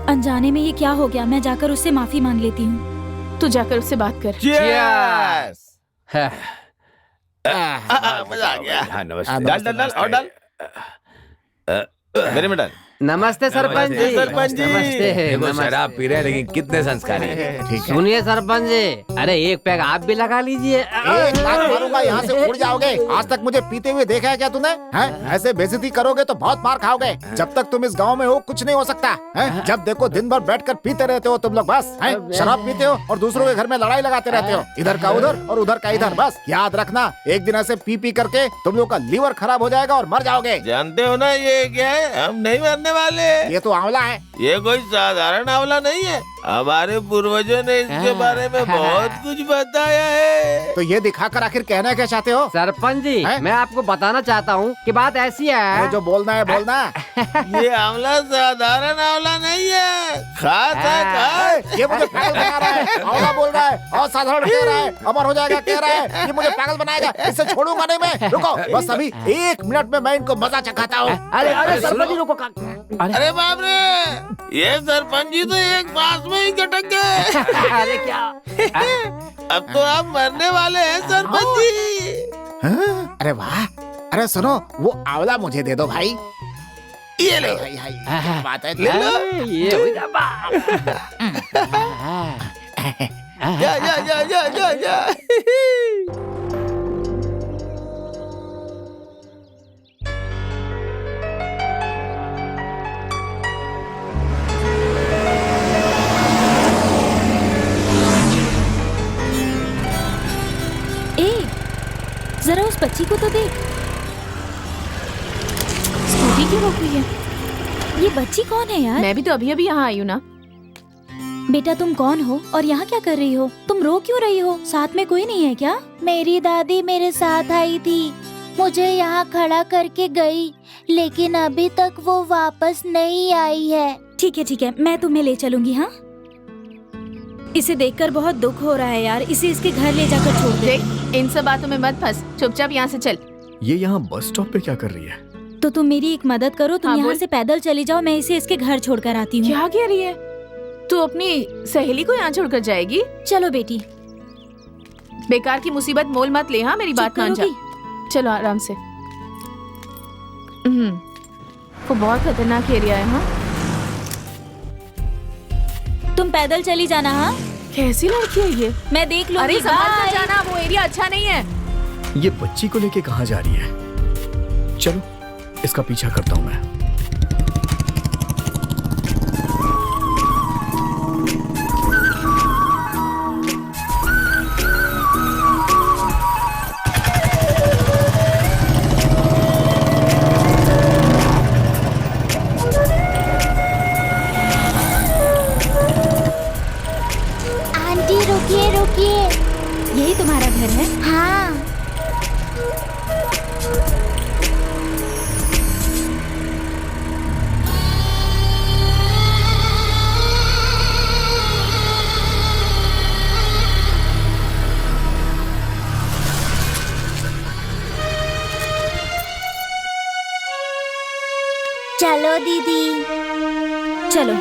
अनजाने में ये क्या हो गया? मैं जाकर उससे माफी मांग लेती हूँ। तू जाकर उससे बात कर। Cheers! मजा आ गया। हाँ नमस्ते। डाल डाल डाल और डाल। मेरे में डाल। नमस्ते सरपंच जी। सरपंच जी। नमस्ते। देखो शराब पी रहे हैं लेकिन कितने संस्कारी हैं। सुनिए सरपंच जी, अरे एक पैक आप भी लगा लीजिए। एक बात मारूंगा, यहाँ से उड़ जाओगे। आज तक मुझे पीते हुए देखा है क्या तूने? हैं? ऐसे बेइज्जती करोगे तो बहुत मार खाओगे। जब तक तुम इस गांव में हो कुछ नहीं हो सकता है। जब देखो दिन भर बैठकर पीते रहते हो तुम लोग, बस है शराब पीते हो और दूसरों के घर में लड़ाई लगाते रहते हो, इधर का उधर और उधर का इधर। बस याद रखना, एक दिन ऐसे पी पी करके तुम लोग का लीवर खराब हो जाएगा और मर जाओगे। जानते हो ना ये क्या है? हम नहीं मरने वाले। ये तो आंवला है। ये कोई साधारण आंवला नहीं है। हमारे पूर्वजों ने इसके बारे में बहुत कुछ बताया है। तो ये दिखाकर आखिर कहना क्या चाहते हो? सरपंच जी, मैं आपको बताना चाहता हूँ कि बात ऐसी है। जो बोलना है बोलना। ये आंवला साधारण आंवला नहीं है, खास है खास। ये मुझे पागल बना रहा है। आंवला बोल रहा है और साधारण कह रहा है, अमर हो जाएगा कह रहा है। ये मुझे पागल बनाएगा, इससे छोड़ूंगा नहीं मैं। रुको बस अभी 1 मिनट में मैं इनको मजा चखाता हूँ। अरे अरे सरपंच जी रुको। अरे बाप रे, ये सरपंच जी तो एक सांस में ही कटक गए। अरे क्या? अब तो आप मरने वाले हैं सरपंच जी। अरे वाह, अरे सुनो, वो आंवला मुझे दे दो भाई। ये ले भाई, भाई बात है, ले लो। ये जा जा जा जा जा जा। जरा उस बच्ची को तो देख। स्कूटी क्यों रोक रही है? ये बच्ची कौन है यार? मैं भी तो अभी अभी यहाँ आई हूँ ना। बेटा तुम कौन हो और यहाँ क्या कर रही हो? तुम रो क्यों रही हो? साथ में कोई नहीं है क्या? मेरी दादी मेरे साथ आई थी, मुझे यहाँ खड़ा करके गई, लेकिन अभी तक वो वापस नहीं आई है। ठीक है, मैं तुम्हें ले चलूंगी। हाँ, इसे देखकर बहुत दुख हो रहा है यार। इसे इसके घर ले जाकर छोड़ दे। इन सब बातों में मत फंस, चुपचाप यहाँ से चल। ये यहाँ बस स्टॉप पे क्या कर रही है? तो तुम मेरी एक मदद करो, तुम यहाँ से पैदल चली जाओ, मैं इसे इसके घर छोड़कर आती हूँ। क्या कह रही है तू? अपनी सहेली को यहाँ छोड़कर जाएगी? चलो बेटी, बेकार की मुसीबत मोल मत ले। हाँ मेरी बात मान जा। चलो आराम से। वो बहुत खतरनाक एरिया है। हाँ तुम पैदल चली जाना। हाँ कैसी लड़की है ये? मैं देख लूंगी। अरे संभाल कर जाना, वो एरिया अच्छा नहीं है। ये बच्ची को लेके कहाँ जा रही है? चलो इसका पीछा करता हूँ मैं। रुकिए, यही तुम्हारा घर है? हाँ। चलो दीदी, चलो।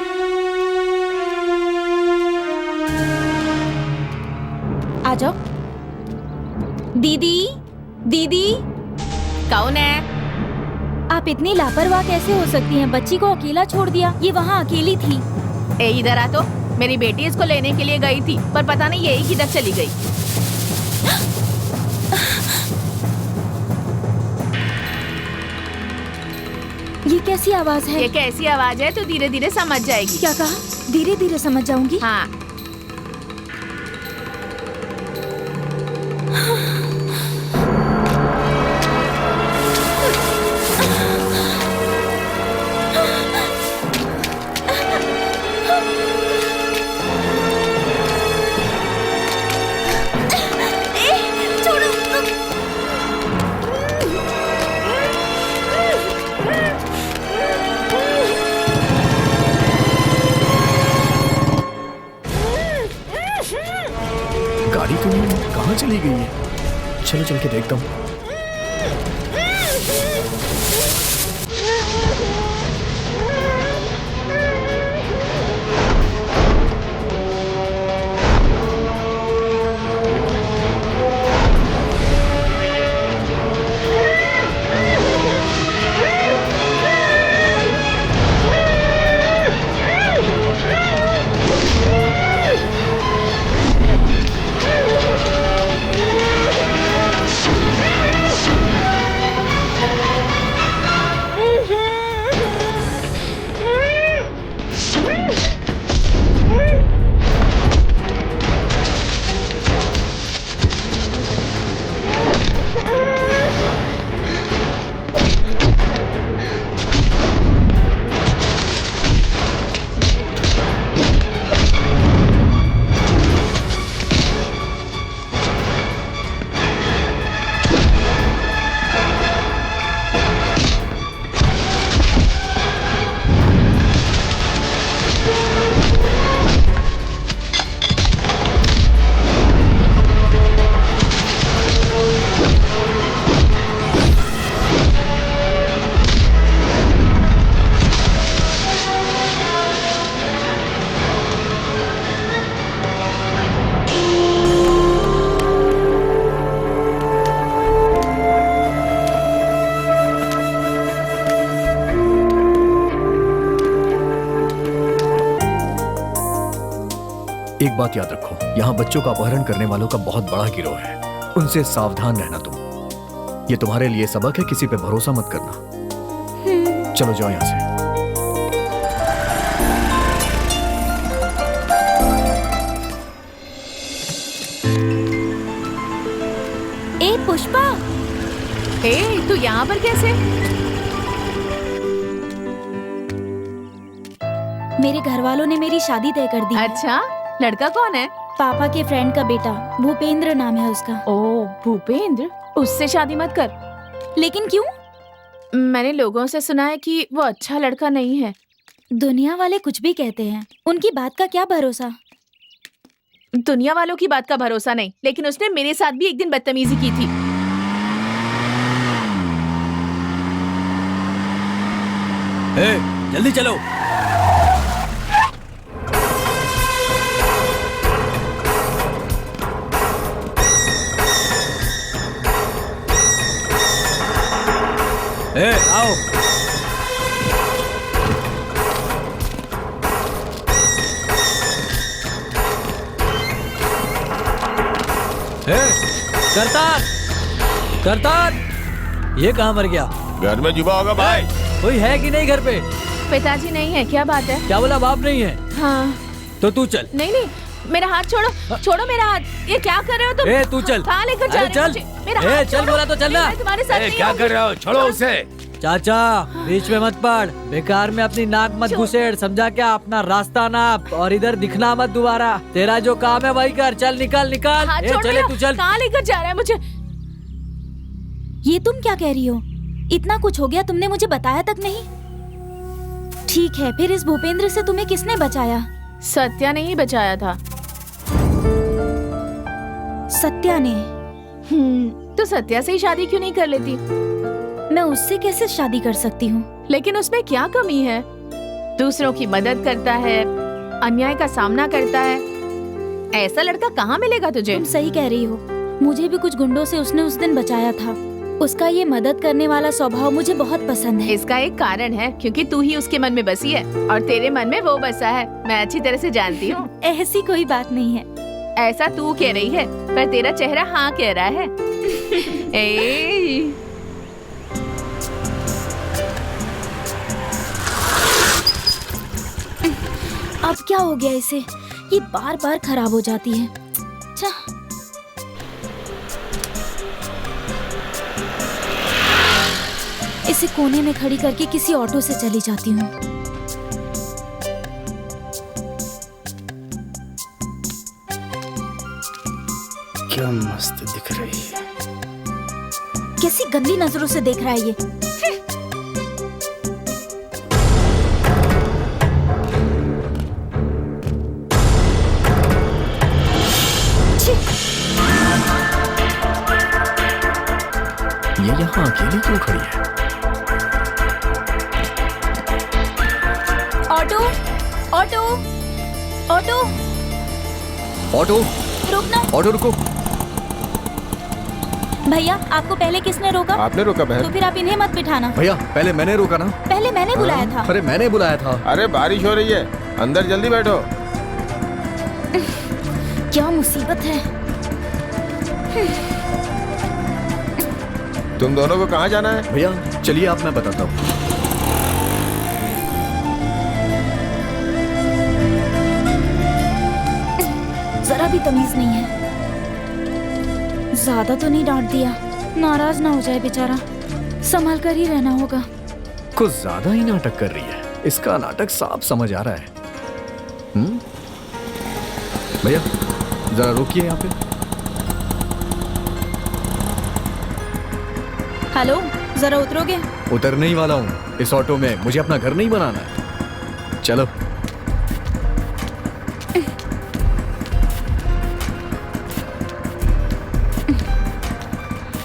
आ जाओ। दीदी, दीदी। कौन है? आप इतनी लापरवाह कैसे हो सकती हैं? बच्ची को अकेला छोड़ दिया, ये वहाँ अकेली थी। ए इधर आ तो। मेरी बेटी इसको लेने के लिए गई थी, पर पता नहीं यही किधर चली गई। ये कैसी आवाज है? ये कैसी आवाज है तो धीरे धीरे समझ जाएगी। क्या कहा? धीरे धीरे समझ जाऊंगी? हाँ। गाड़ी तो कहाँ चली गई है? चलो चल के देखता हूँ। एक बात याद रखो, यहाँ बच्चों का अपहरण करने वालों का बहुत बड़ा गिरोह है। उनसे सावधान रहना तुम। ये तुम्हारे लिए सबक है, किसी पे भरोसा मत करना। चलो जाओ यहाँ से। ए पुष्पा, तू यहाँ पर कैसे? मेरे घर वालों ने मेरी शादी तय कर दी। अच्छा, लड़का कौन है? पापा के फ्रेंड का बेटा, भूपेंद्र नाम है उसका। ओह भूपेंद्र, उससे शादी मत कर। लेकिन क्यों? मैंने लोगों से सुना है कि वो अच्छा लड़का नहीं है। दुनिया वाले कुछ भी कहते हैं, उनकी बात का क्या भरोसा। दुनिया वालों की बात का भरोसा नहीं, लेकिन उसने मेरे साथ भी एक दिन बदतमीजी की थी। जल्दी चलो। आओ। करतार, करतार, ये कहाँ मर गया? घर में जुबा होगा भाई। कोई है कि नहीं घर पे? पिताजी नहीं है, क्या बात है? क्या बोला, बाप नहीं है? हाँ। तो तू चल। नहीं नहीं, मेरा हाथ छोड़ो, छोड़ो मेरा हाथ। ये क्या कर रहे हो तुम? तू चल। कहाँ लेकर जा रहे हो मुझे? मेरा हाथ चल, बोला तो चलना। तुम्हारे साथ नहीं क्या कर रहे हो? छोड़ो उसे। चाचा, बीच में मत पड़, बेकार में अपनी नाक मत घुसेड़, समझा क्या? अपना रास्ता नाप और इधर दिखना मत दोबारा। तेरा जो काम है वही कर। चल निकल निकल। चले तू चल। कहाँ लेकर जा रहा है मुझे? ये तुम क्या कह रही हो? इतना कुछ हो गया, तुमने मुझे बताया तक नहीं। ठीक है, फिर इस भूपेंद्र से तुम्हें किसने बचाया? सत्या ने ही बचाया था। सत्या ने? तो सत्या से ही शादी क्यों नहीं कर लेती? मैं उससे कैसे शादी कर सकती हूँ? लेकिन उसमें क्या कमी है? दूसरों की मदद करता है, अन्याय का सामना करता है। ऐसा लड़का कहाँ मिलेगा तुझे? तुम सही कह रही हो, मुझे भी कुछ गुंडों से उसने उस दिन बचाया था। उसका ये मदद करने वाला स्वभाव मुझे बहुत पसंद है। इसका एक कारण है, क्योंकि तू ही उसके मन में बसी है और तेरे मन में वो बसा है। मैं अच्छी तरह से जानती हूँ। ऐसी कोई बात नहीं है। ऐसा तू कह रही है, पर तेरा चेहरा हाँ कह रहा है। अब क्या हो गया इसे? ये बार बार खराब हो जाती है। अच्छा। इसे कोने में खड़ी करके किसी ऑटो से चली जाती हूँ। क्या मस्त दिख रही है। कैसी गंदी नजरों से देख रहा है ये। ये यहाँ अकेली क्यों खड़ी है? ऑटो, ऑटो, ऑटो, ऑटो, रुकना। ऑटो रुको। भैया, आपको पहले किसने रोका? आपने रोका बहन। तो फिर आप इन्हें मत बिठाना। भैया पहले मैंने रोका ना। पहले मैंने बुलाया था। अरे मैंने बुलाया था। अरे बारिश हो रही है, अंदर जल्दी बैठो। क्या मुसीबत है। तुम दोनों को कहाँ जाना है? भैया चलिए आप, मैं बताता हूँ। जरा भी तमीज नहीं है। ज्यादा तो नहीं डांट दिया, नाराज ना हो जाए बेचारा। संभाल कर ही रहना होगा। कुछ ज्यादा ही नाटक कर रही है। इसका नाटक साफ समझ आ रहा है। भैया जरा रोकिए यहाँ पे। हेलो, जरा उतरोगे? उतरने ही वाला हूँ। इस ऑटो में मुझे अपना घर नहीं बनाना है। चलो।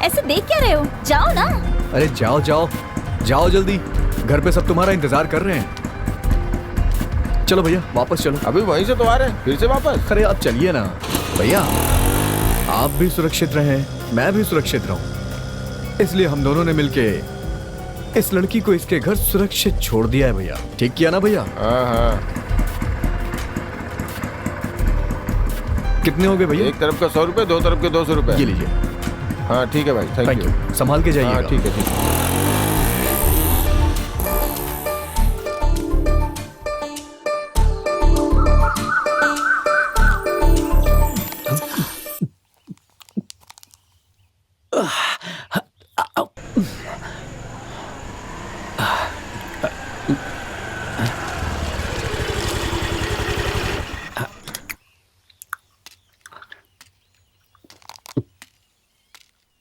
ऐसे देख क्या रहे हो? जाओ ना। अरे जाओ जाओ जाओ जल्दी, घर पे सब तुम्हारा इंतजार कर रहे हैं। चलो भैया वापस चलो। अभी वहीं से तो आ रहे हैं, फिर से वापस? अरे आप चलिए ना भैया। आप भी सुरक्षित रहें, मैं भी सुरक्षित रहूं, इसलिए हम दोनों ने मिलके इस लड़की को इसके घर सुरक्षित छोड़ दिया है भैया। ठीक किया ना भैया? हाँ। कितने हो गए भैया? एक तरफ का 100 रुपए, दो तरफ के 200 रुपए। ये लीजिए। हाँ ठीक है भाई, थैंक यू। संभाल के जाइएगा। हाँ ठीक है, ठीक है।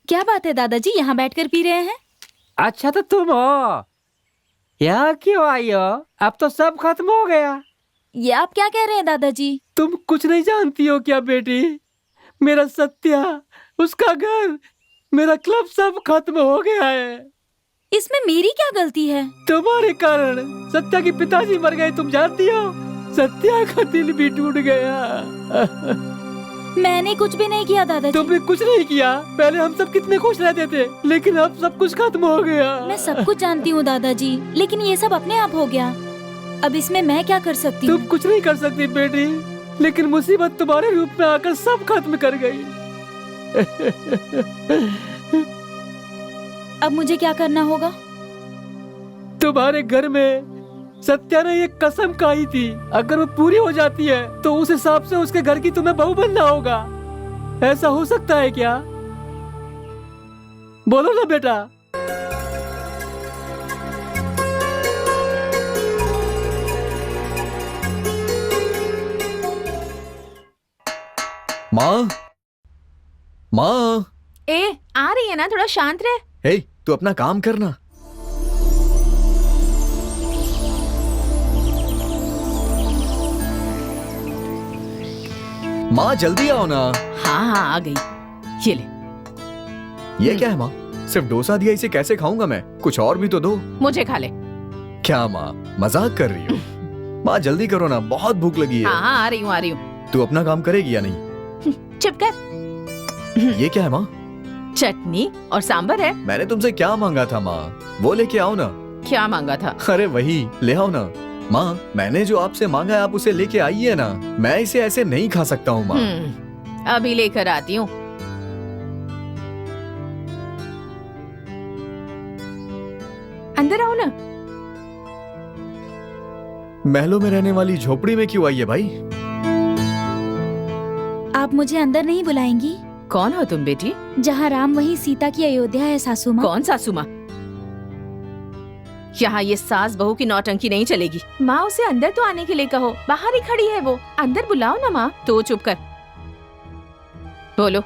क्या बात है दादाजी, यहाँ बैठकर पी रहे हैं? अच्छा तो तुम हो यहाँ क्यों आई हो? अब तो सब खत्म हो गया। ये आप क्या कह रहे हैं दादाजी? तुम कुछ नहीं जानती हो क्या बेटी? मेरा सत्या, उसका घर, मेरा क्लब सब खत्म हो गया है। इसमें मेरी क्या गलती है? तुम्हारे कारण सत्या के पिताजी मर गए, तुम जानती हो? सत्या का दिल भी टूट गया। मैंने कुछ भी नहीं किया दादाजी। तुमने कुछ नहीं किया। पहले हम सब कितने खुश रहते थे, लेकिन अब सब कुछ खत्म हो गया। मैं सब कुछ जानती हूँ दादाजी, लेकिन ये सब अपने आप हो गया। अब इसमें मैं क्या कर सकती हूँ? तुम कुछ नहीं कर सकती बेटी, लेकिन मुसीबत तुम्हारे रूप में आकर सब खत्म कर गई। अब मुझे क्या करना होगा? तुम्हारे घर में सत्या ने एक कसम खाई थी, अगर वो पूरी हो जाती है तो उस हिसाब से उसके घर की तुम्हें बहू बनना होगा। ऐसा हो सकता है क्या? बोलो ना बेटा। माँ, माँ। ए, आ रही है ना, थोड़ा शांत रह। हे, तू अपना काम करना। माँ जल्दी आओ ना। हाँ हाँ आ गई, ये ले। ये क्या है माँ? सिर्फ डोसा दिया, इसे कैसे खाऊंगा मैं? कुछ और भी तो दो। मुझे खा ले। क्या माँ मजाक कर रही हो? माँ जल्दी करो ना, बहुत भूख लगी है। हाँ हाँ आ रही हूँ, आ रही हूँ। तू अपना काम करेगी या नहीं? चुप कर। ये क्या है माँ? चटनी और सांबर है। मैंने तुमसे क्या मांगा था माँ? वो लेके आओ ना। क्या मांगा था? अरे वही ले आओ ना। माँ मैंने जो आपसे मांगा है आप उसे लेके आइए ना। मैं इसे ऐसे नहीं खा सकता हूँ माँ। अभी लेकर आती हूँ। अंदर आओ ना। महलों में रहने वाली झोपड़ी में क्यों आई है भाई? आप मुझे अंदर नहीं बुलाएंगी? कौन हो तुम बेटी? जहाँ राम वहीं सीता की अयोध्या है सासू माँ। कौन सासू माँ? यहाँ ये सास बहू की नौटंकी नहीं चलेगी। माँ उसे अंदर तो आने के लिए कहो, बाहर ही खड़ी है वो, अंदर बुलाओ ना माँ। तो चुप कर, बोलो।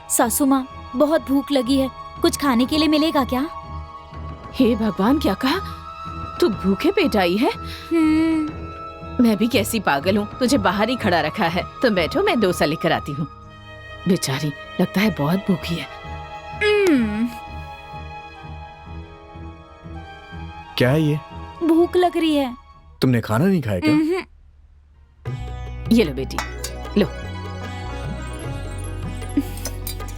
सासू माँ बहुत भूख लगी है, कुछ खाने के लिए मिलेगा क्या? हे भगवान, क्या कहा? तू भूखे पेट आई है? मैं भी कैसी पागल हूँ, तुझे बाहर ही खड़ा रखा है। तुम बैठो, मैं डोसा लेकर आती हूँ। बेचारी लगता है बहुत भूखी है। क्या है ये? भूख लग रही है। तुमने खाना नहीं खाया क्या? ये लो बेटी, लो।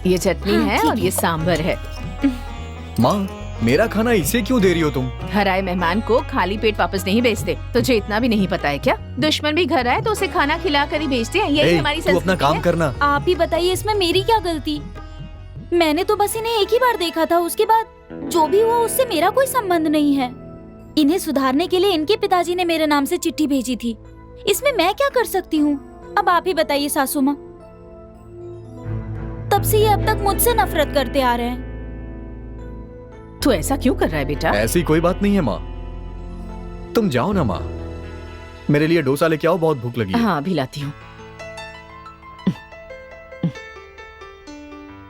ये चटनी है और ये सांभर है। माँ, मेरा खाना इसे क्यों दे रही हो तुम? घर आए मेहमान को खाली पेट वापस नहीं भेजते। तुझे इतना भी नहीं पता है क्या? दुश्मन भी घर आए तो उसे खाना खिला कर ही भेजते हैं। यही हमारी संस्कृति है। तू अपना काम करना। आप ही बताइए, इसमें मेरी क्या गलती? मैंने तो बस इन्हें एक ही बार देखा था, उसके बाद जो भी हुआ उससे मेरा कोई संबंध नहीं है। इन्हें सुधारने के लिए इनके पिताजी ने मेरे नाम से चिट्ठी भेजी थी। इसमें मैं क्या कर सकती हूँ? अब आप ही बताइए सासू माँ। तब से ये अब तक मुझसे नफरत करते आ रहे हैं। तू ऐसा क्यों कर रहा है बेटा? ऐसी कोई बात नहीं है माँ, तुम जाओ ना माँ, मेरे लिए डोसा लेके आओ, बहुत भूख लगी है। हाँ, अभी लाती हूँ।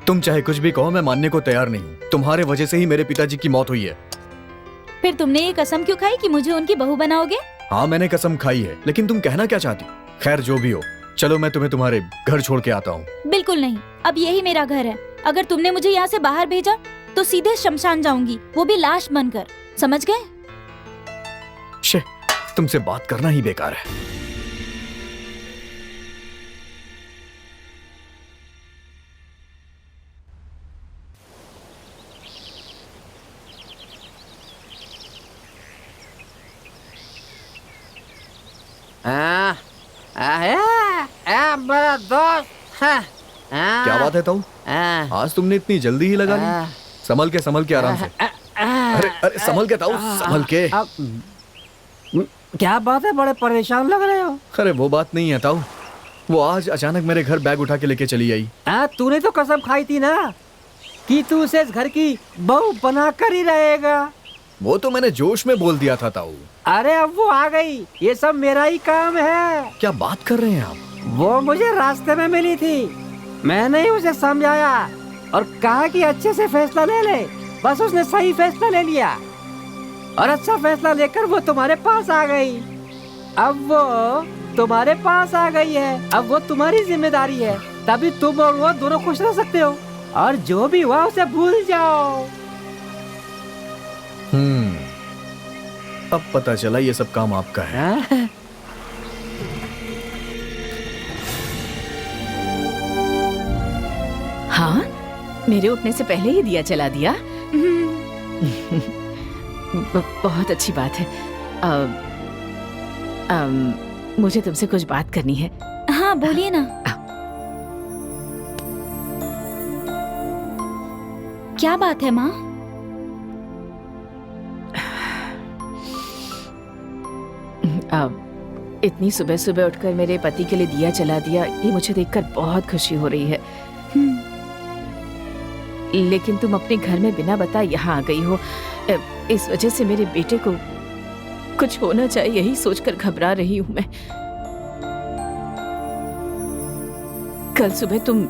तुम चाहे कुछ भी कहो, मैं मानने को तैयार नहीं हूँ। तुम्हारे वजह से ही मेरे पिताजी की मौत हुई है। फिर तुमने ये कसम क्यों खाई कि मुझे उनकी बहू बनाओगे? हाँ, मैंने कसम खाई है, लेकिन तुम कहना क्या चाहती? खैर जो भी हो, चलो मैं तुम्हें तुम्हारे घर छोड़ के आता हूँ। बिल्कुल नहीं, अब यही मेरा घर है। अगर तुमने मुझे यहाँ से बाहर भेजा तो सीधे शमशान जाऊंगी, वो भी लाश बनकर। समझ गए? शे, तुमसे बात करना ही बेकार है। मेरा दोस्त। क्या बात है ताऊ? आज तुमने इतनी जल्दी ही लगा ली? संभल के आराम से। अरे अरे संभल के ताऊ, संभल के। क्या बात है, बड़े परेशान लग रहे हो? अरे वो बात नहीं है ताऊ, वो आज अचानक मेरे घर बैग उठा के लेके चली आई। तूने तो कसम खाई थी ना कि तू उसे इस घर की बहू बना कर ही रहेगा। वो तो मैंने जोश में बोल दिया था ताऊ। अरे अब वो आ गई, ये सब मेरा ही काम है। क्या बात कर रहे हैं आप? वो मुझे रास्ते में मिली थी, मैंने ही उसे समझाया और कहा कि अच्छे से फैसला ले ले। बस उसने सही फैसला ले लिया और अच्छा फैसला लेकर वो तुम्हारे पास आ गई। अब वो तुम्हारे पास आ गई है, अब वो तुम्हारी जिम्मेदारी है, तभी तुम और वो दोनों खुश रह सकते हो। और जो भी हुआ उसे भूल जाओ। अब पता चला ये सब काम आपका है। हाँ, मेरे उठने से पहले ही दिया जला दिया। बहुत अच्छी बात है। मुझे तुमसे कुछ बात करनी है। हाँ बोलिए ना। क्या बात है माँ? इतनी सुबह सुबह उठकर मेरे पति के लिए दिया जला दिया, ये मुझे देखकर बहुत खुशी हो रही है। लेकिन तुम अपने घर में बिना बताए यहाँ आ गई हो, इस वजह से मेरे बेटे को कुछ होना चाहिए, यही सोचकर घबरा रही हूँ मैं। कल सुबह तुम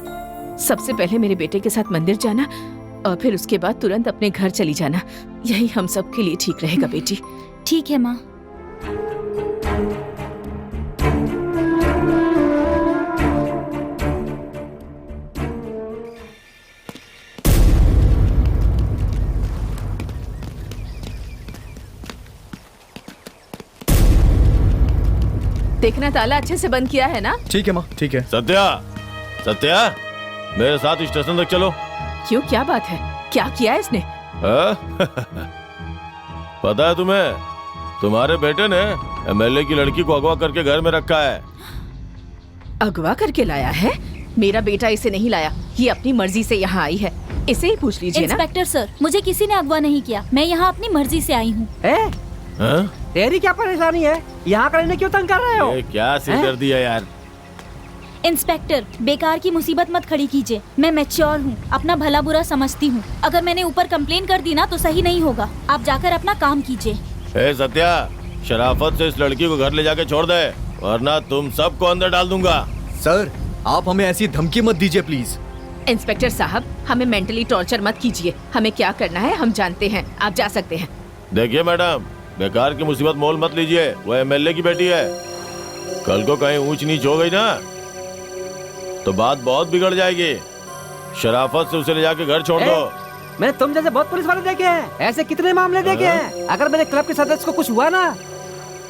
सबसे पहले मेरे बेटे के साथ मंदिर जाना और फिर उसके बाद तुरंत अपने घर चली जाना। यही हम सब के लिए ठीक रहेगा बेटी। ठीक है माँ। देखना ताला अच्छे से बंद किया है ना? ठीक है माँ, ठीक है। सत्या, सत्या, मेरे साथ स्टेशन तक चलो। क्यों, क्या बात है? क्या किया इसने? पता है तुम्हें, तुम्हारे बेटे ने एमएलए की लड़की को अगवा करके घर में रखा है। अगवा करके लाया है? मेरा बेटा इसे नहीं लाया, ये अपनी मर्जी से यहाँ आई है, इसे ही पूछ लीजिए ना। इंस्पेक्टर सर, मुझे किसी ने अगवा नहीं किया, मैं यहाँ अपनी मर्जी से आई हूँ। तेरी क्या परेशानी है? यहाँ कर इन्हें क्यों तंग कर रहे हो? ये क्या सिरदर्दी है यार। इंस्पेक्टर, बेकार की मुसीबत मत खड़ी कीजिए। मैं मैच्योर हूँ, अपना भला बुरा समझती हूँ। अगर मैंने ऊपर कंप्लेन कर दी ना तो सही नहीं होगा। आप जाकर अपना काम कीजिए। ए सत्या, शराफत से इस लड़की को घर ले जाके छोड़ दे, वरना तुम सबको अंदर डाल दूंगा। सर, आप हमें ऐसी धमकी मत दीजिए प्लीज। इंस्पेक्टर साहब, हमें मेंटली टॉर्चर मत कीजिए। हमें क्या करना है हम जानते हैं। आप जा सकते हैं। देखिए मैडम, बेकार की मुसीबत मोल मत लीजिए। वो एमएलए की बेटी है, कल को कहीं ऊंच नीच हो गई ना तो बात बहुत बिगड़ जाएगी। शराफत से उसे ले जाके घर छोड़ दो। मैंने तुम जैसे बहुत पुलिस वाले देखे हैं, ऐसे कितने मामले देखे हैं। अगर मेरे क्लब के सदस्य को कुछ हुआ ना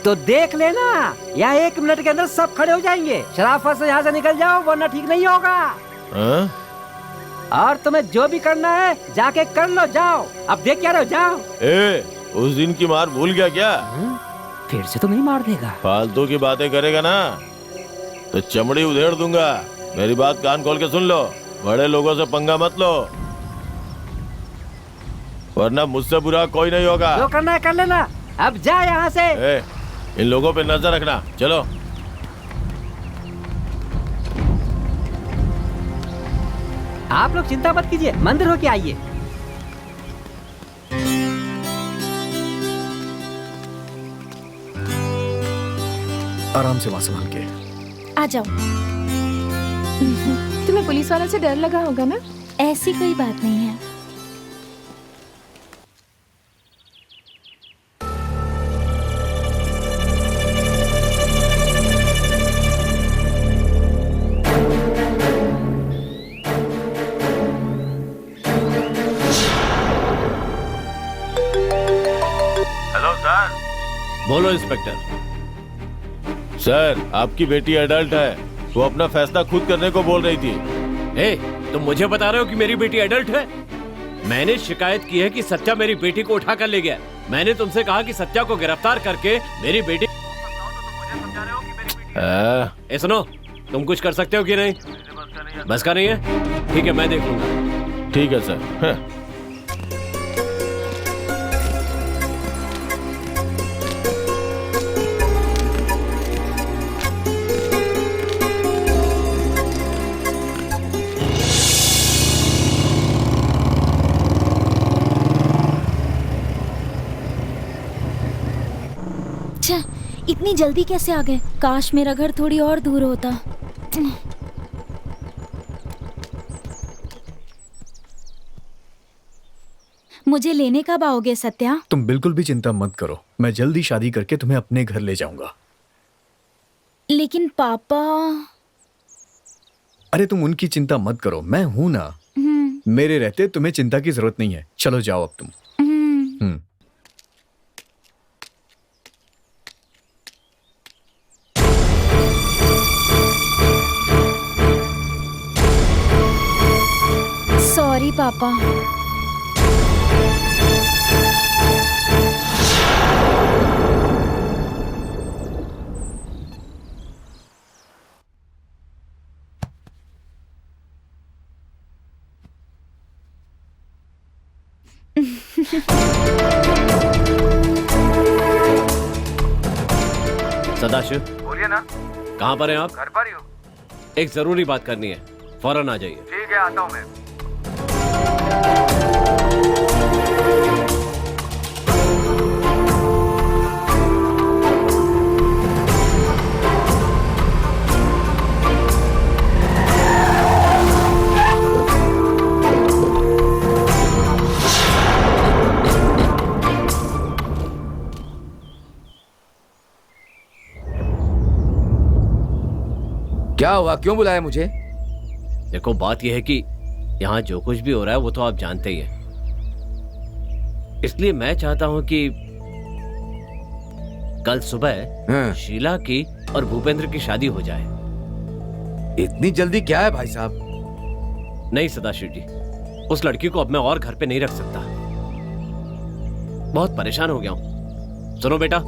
तो देख लेना, या 1 मिनट के अंदर सब खड़े हो जाएंगे। शराफत से यहाँ से निकल जाओ वरना ठीक नहीं होगा। और तुम्हें जो भी करना है जाके कर लो, जाओ। अब देख क्या रहे हो, जाओ। उस दिन की मार भूल गया क्या? फिर से तो नहीं मार देगा? फालतू की बातें करेगा ना तो चमड़ी उधेड़ दूंगा। मेरी बात कान खोल के सुन लो, बड़े लोगों से पंगा मत लो, वरना मुझसे बुरा कोई नहीं होगा। जो करना है कर लेना, अब जा यहाँ से। इन लोगों पे नजर रखना। चलो। आप लोग चिंता मत कीजिए, मंदिर होके आइए। आराम से वहां संभाल के आ जाओ। तुम्हें पुलिस वालों से डर लगा होगा ना? ऐसी कोई बात नहीं है। Hello sir. बोलो इंस्पेक्टर। सर, आपकी बेटी एडल्ट है, वो अपना फैसला खुद करने को बोल रही थी। तुम मुझे बता रहे हो कि मेरी बेटी एडल्ट है? मैंने शिकायत की है कि सत्या मेरी बेटी को उठा कर ले गया। मैंने तुमसे कहा कि सत्या को गिरफ्तार करके मेरी बेटी सुनो, तुम कुछ कर सकते हो कि नहीं? बस का नहीं है? ठीक है, मैं देख लूंगा। ठीक है सर। इतनी जल्दी कैसे आ गए? काश मेरा घर थोड़ी और दूर होता। मुझे लेने कब आओगे सत्या? तुम बिल्कुल भी चिंता मत करो, मैं जल्दी शादी करके तुम्हें अपने घर ले जाऊंगा। लेकिन पापा। अरे तुम उनकी चिंता मत करो, मैं हूं ना। मेरे रहते तुम्हें चिंता की जरूरत नहीं है। चलो जाओ अब तुम। सॉरी पापा। सदाशिव, बोलिए ना। कहाँ पर हैं आप? घर पर ही हूँ। एक जरूरी बात करनी है, फौरन आ जाइए। ठीक है, आता हूँ मैं। क्या हुआ, क्यों बुलाया मुझे? देखो, बात यह है कि यहाँ जो कुछ भी हो रहा है वो तो आप जानते ही हैं। इसलिए मैं चाहता हूँ कि कल सुबह शीला की और भूपेंद्र की शादी हो जाए। इतनी जल्दी क्या है भाई साहब? नहीं सदाशिव जी, उस लड़की को अब मैं और घर पे नहीं रख सकता। बहुत परेशान हो गया हूँ। सुनो बेटा,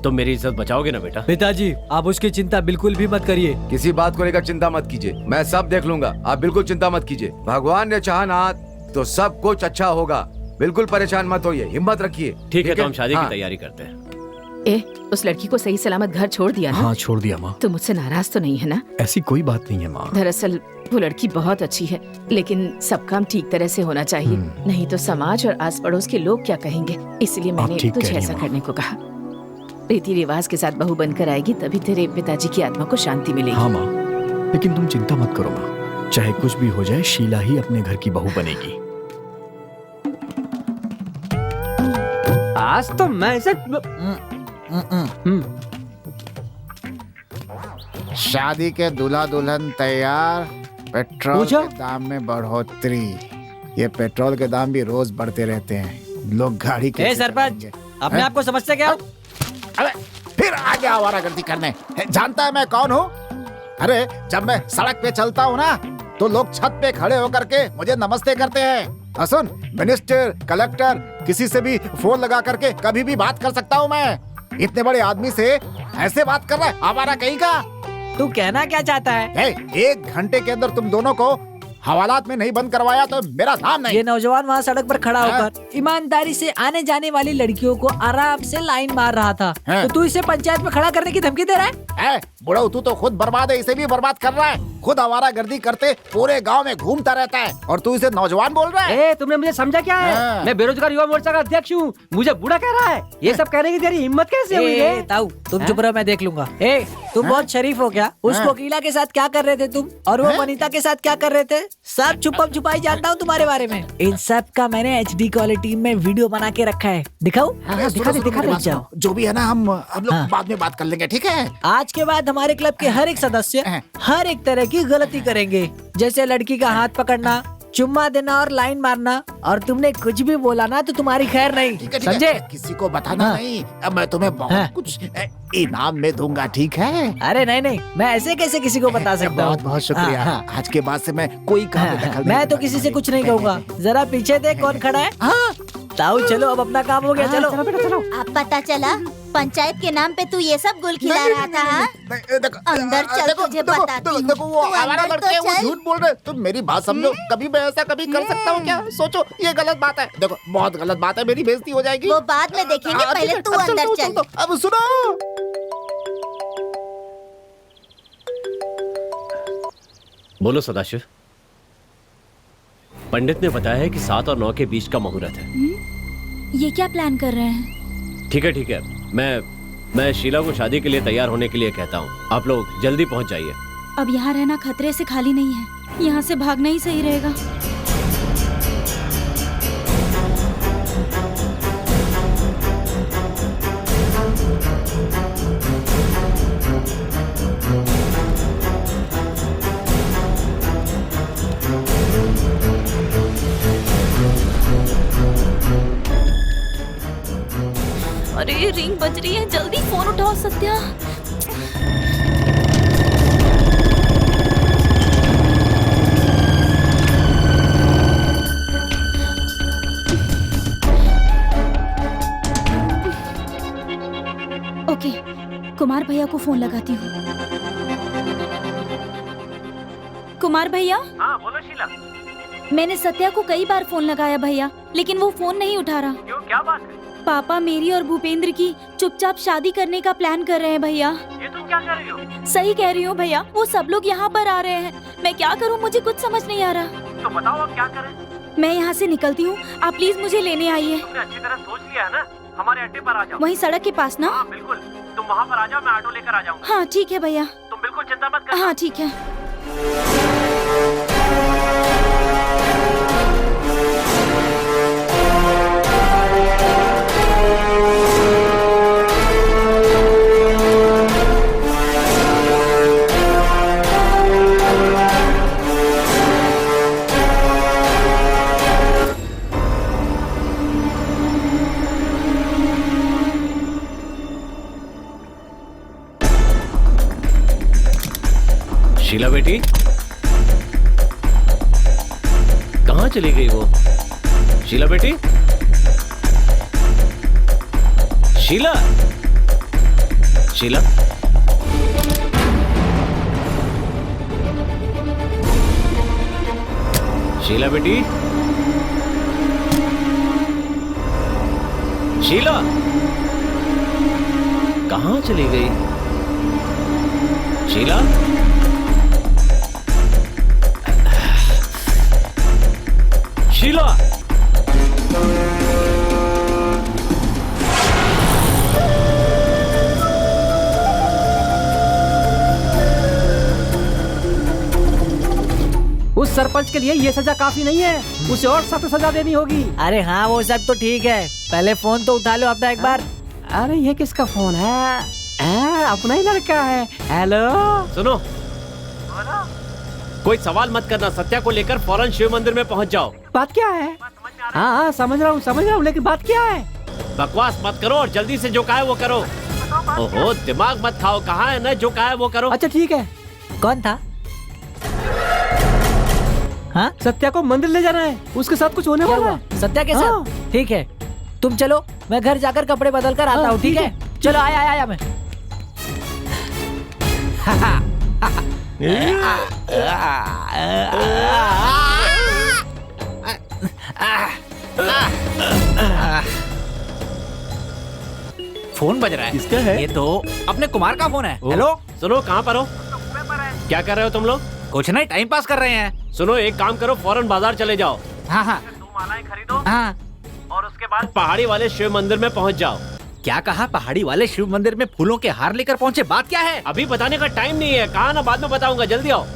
तुम मेरी इज्जत बचाओगे ना बेटा? पिताजी, आप उसकी चिंता बिल्कुल भी मत करिए। किसी बात को लेकर चिंता मत कीजिए, मैं सब देख लूंगा। आप बिल्कुल चिंता मत कीजिए। भगवान ने चाहा ना तो सब कुछ अच्छा होगा। बिल्कुल परेशान मत होइए, हिम्मत रखिए। ठीक है, तो हम शादी की तैयारी करते हैं। उस लड़की को सही सलामत घर छोड़ दिया ना? हाँ छोड़ दिया माँ। तुम मुझसे नाराज तो नहीं है ना? ऐसी कोई बात नहीं है माँ। दरअसल वो लड़की बहुत अच्छी है, लेकिन सब काम ठीक तरह से होना चाहिए, नहीं तो समाज और आस पड़ोस के लोग क्या कहेंगे। इसलिए मैंने तुझे ऐसा करने को कहा। रीति रिवाज के साथ बहू बनकर आएगी, तभी तेरे पिताजी की आत्मा को शांति मिलेगी। हाँ माँ, लेकिन तुम चिंता मत करो माँ, चाहे कुछ भी हो जाए शीला ही अपने घर की बहू बनेगी। आज तो मैं इसे शादी के दूल्हा दुल्हन तैयार, पेट्रोल के दाम में बढ़ोतरी। ये पेट्रोल के दाम भी रोज बढ़ते रहते हैं, लोग गाड़ी के सरपंच अपने आप को समझते क्या? अरे फिर आ गया आवारागर्दी करने। जानता है मैं कौन हूँ? अरे जब मैं सड़क पे चलता हूँ ना, तो लोग छत पे खड़े होकर के मुझे नमस्ते करते हैं। सुन, मिनिस्टर, कलेक्टर, किसी से भी फोन लगा करके कभी भी बात कर सकता हूँ मैं। इतने बड़े आदमी से ऐसे बात कर रहा है आवारा कहीं का? तू कहना क्या चाहता है? 1 घंटे के अंदर तुम दोनों को हवालात में नहीं बंद करवाया तो मेरा नाम नहीं। ये नौजवान वहाँ सड़क पर खड़ा होकर ईमानदारी से आने जाने वाली लड़कियों को आराम से लाइन मार रहा था, तो तू इसे पंचायत में खड़ा करने की धमकी दे रहा है? बुढ़ऊ, तू तो खुद बर्बाद है, इसे भी बर्बाद कर रहा है। खुद आवारागर्दी करते पूरे गांव में घूमता रहता है, और तू इसे नौजवान बोल रहा है? तुमने मुझे समझा क्या है? मैं बेरोजगार युवा मोर्चा का अध्यक्ष हूँ, मुझे बूढ़ा कह रहा है? ये सब कहने की तेरी हिम्मत कैसे हुई रे? ताऊ, तुम चुप रहो, मैं देख लूंगा। तुम बहुत शरीफ हो क्या? उस कोकिला के साथ क्या कर रहे थे तुम, और वो वनिता के साथ क्या कर रहे थे? सब छुपम छुपाई जानता हूँ तुम्हारे बारे में। इन सब का मैंने HD क्वालिटी में वीडियो बना के रखा है, दिखाऊं? दिखा। जो भी है ना, हम लोग बाद में बात कर लेंगे, ठीक है? आज के बाद हमारे क्लब के हर एक सदस्य हर एक तरह की गलती करेंगे, जैसे लड़की का हाथ पकड़ना, चुम्मा देना और लाइन मारना। और तुमने कुछ भी बोला ना तो तुम्हारी खैर नहीं, समझे? किसी को बताना नहीं। अब मैं तुम्हें बहुत कुछ इनाम में दूंगा, ठीक है? अरे नहीं, मैं ऐसे कैसे किसी को बता सकता हूँ? बहुत बहुत शुक्रिया। आज के बाद से मैं कोई काम में दखल नहीं। मैं तो किसी से कुछ नहीं कहूँगा। जरा पीछे देख कौन खड़ा है। ताऊ चलो, अब अपना काम हो गया, चलो। अब पता चला पंचायत के नाम पे तू ये सब गुल खिला रहा था, हाँ? अंदर चल, तुझे बताती हूँ। देखो वो आवारा लड़के हैं, वो झूठ बोल रहे। तुम मेरी बात समझो, कभी मैं ऐसा कभी कर सकता हूँ क्या? सोचो, ये गलत बात है। देखो बहुत गलत बात है, मेरी बेइज्जती हो जाएगी। वो बाद में देखेंगे, पहले तू अंदर चल। अब सुनो, बोलो सदाशिव। पंडित ने बताया है कि 7 और 9 के बीच का मुहूर्त है। ये क्या प्लान कर रहे हैं? ठीक है, मैं शीला को शादी के लिए तैयार होने के लिए कहता हूँ। आप लोग जल्दी पहुँच जाइए। अब यहाँ रहना खतरे से खाली नहीं है, यहाँ से भागना ही सही रहेगा। अरे रिंग बज रही है, जल्दी फोन उठाओ सत्या। ओके, कुमार भैया को फोन लगाती हूँ। कुमार भैया। हाँ बोलो शीला। मैंने सत्या को कई बार फोन लगाया भैया, लेकिन वो फोन नहीं उठा रहा। क्यों, क्या बात है? पापा मेरी और भूपेंद्र की चुपचाप शादी करने का प्लान कर रहे हैं भैया। ये तुम क्या कर रही हो? सही कह रही हूँ भैया, वो सब लोग यहाँ पर आ रहे हैं। मैं क्या करूँ, मुझे कुछ समझ नहीं आ रहा। तो बताओ अब क्या करें? मैं यहाँ से निकलती हूँ, आप प्लीज मुझे लेने आइए। तुमने अच्छी तरह सोच लिया है ना? हमारे अड्डे पर आ जाओ। वहीं सड़क के पास ना? हाँ बिल्कुल, तुम वहाँ पर आ जाओ, मैं ऑटो लेकर आ जाऊंगा। हाँ ठीक है भैया। तुम बिल्कुल चिंता मत करना। हाँ ठीक है। शीला बेटी, कहाँ चली गई वो? शीला बेटी, शीला, शीला, शीला बेटी, शीला, कहाँ चली गई? शीला? शीला! उस सरपंच के लिए ये सजा काफी नहीं है, उसे और सख्त सजा देनी होगी। अरे हाँ वो सब तो ठीक है, पहले फोन तो उठा लो अपना एक बार। अरे ये किसका फोन है? अपना ही लड़का है। हेलो सुनो, कोई सवाल मत करना, सत्या को लेकर फौरन शिव मंदिर में पहुंच जाओ। बात क्या है? हाँ समझ रहा हूँ, लेकिन बात क्या है? बकवास मत करो और जल्दी से जो कहा है वो करो। ओहो, दिमाग मत खाओ, कहाँ है ना, जो कहा है वो करो। अच्छा ठीक है। कौन था? हाँ? सत्या को मंदिर ले जाना है, उसके साथ कुछ होने वाला है। सत्या के साथ? ठीक है, तुम चलो, मैं घर जाकर कपड़े बदल कर आता हूँ। ठीक है, चलो आया मैं। फोन बज रहा है। किसका है? ये तो अपने कुमार का फोन है। हेलो सुनो, कहाँ पर हो? क्या कर रहे हो तुम लोग? कुछ नहीं, टाइम पास कर रहे हैं। सुनो, एक काम करो, फौरन बाजार चले जाओ। हाँ हाँ 2 मालाएं खरीदो हाँ। और उसके बाद पहाड़ी वाले शिव मंदिर में पहुंच जाओ। क्या कहा? पहाड़ी वाले शिव मंदिर में फूलों के हार लेकर पहुंचे? बात क्या है? अभी बताने का टाइम नहीं है, कहा ना बाद में बताऊंगा, जल्दी आओ।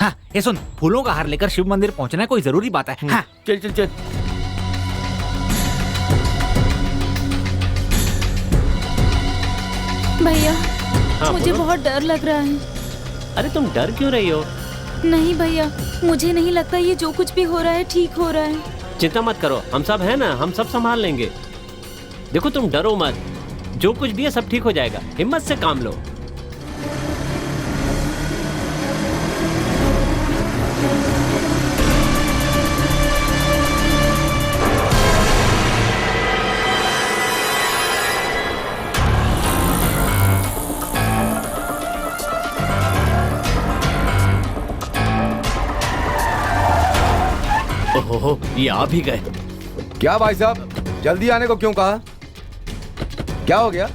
हाँ ये सुन, फूलों का हार लेकर शिव मंदिर पहुंचना कोई जरूरी बात है। हाँ चल चल चल। भैया हाँ, मुझे बोलो। बहुत डर लग रहा है। अरे तुम डर क्यों रही हो? नहीं भैया, मुझे नहीं लगता ये जो कुछ भी हो रहा है ठीक हो रहा है। चिंता मत करो, हम सब है ना, हम सब संभाल लेंगे। देखो तुम डरो मत, जो कुछ भी है सब ठीक हो जाएगा, हिम्मत से काम लो। ओहो, ये आ भी गए। क्या भाई साहब, जल्दी आने को क्यों कहा? क्या हो गया?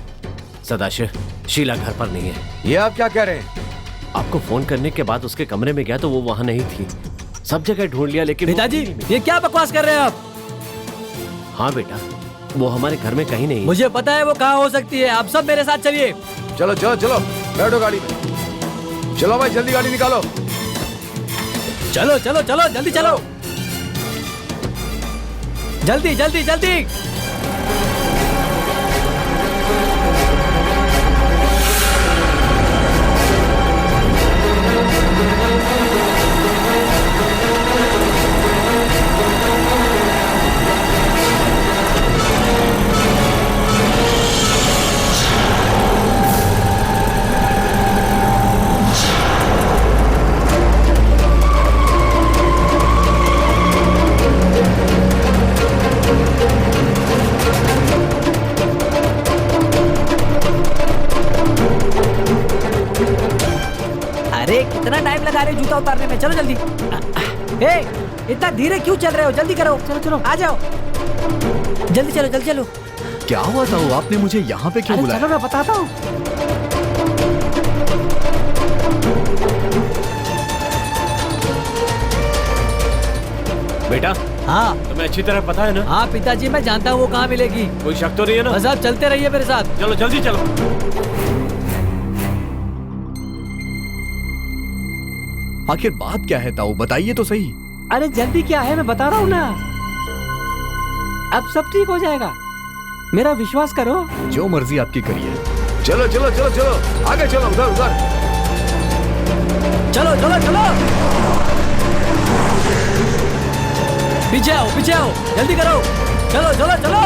सदाशिव, शीला घर पर नहीं है। ये आप क्या कह रहे हैं? आपको फोन करने के बाद उसके कमरे में गया तो वो वहाँ नहीं थी। सब जगह ढूंढ लिया लेकिन पिताजी ये क्या बकवास कर रहे हैं आप? हाँ बेटा, वो हमारे घर में कहीं नहीं। मुझे पता है वो कहाँ हो सकती है, आप सब मेरे साथ चलिए। चलो चलो चलो, बैठो गाड़ी में। चलो भाई जल्दी गाड़ी निकालो। चलो चलो चलो, जल्दी चलो, जल्दी जल्दी जल्दी। कितना टाइम लगा रहे हो जूता उतारने में? चलो जल्दी। ए, इतना धीरे क्यों चल रहे हो? जल्दी करो। चलो चलो आ जाओ, जल्दी चलो जल्दी चलो। क्या हुआ था? आपने मुझे यहाँ पे क्यों बुलाया? चलो मैं बताता हूँ। बेटा हाँ तुम्हें अच्छी तरह पता है ना? हाँ पिताजी, मैं जानता हूँ वो कहाँ मिलेगी। कोई शक तो नहीं है ना? बस आप चलते रहिए मेरे साथ। चलो जल्दी चलो। आखिर बात क्या है ताऊ, बताइए तो सही। अरे जल्दी क्या है, मैं बता रहा हूँ ना, अब सब ठीक हो जाएगा, मेरा विश्वास करो। जो मर्जी आपकी करिए। चलो चलो चलो चलो, आगे चलो, उधर उधर। चलो चलो चलो, पीछे आओ पीछे आओ, जल्दी करो। चलो चलो चलो।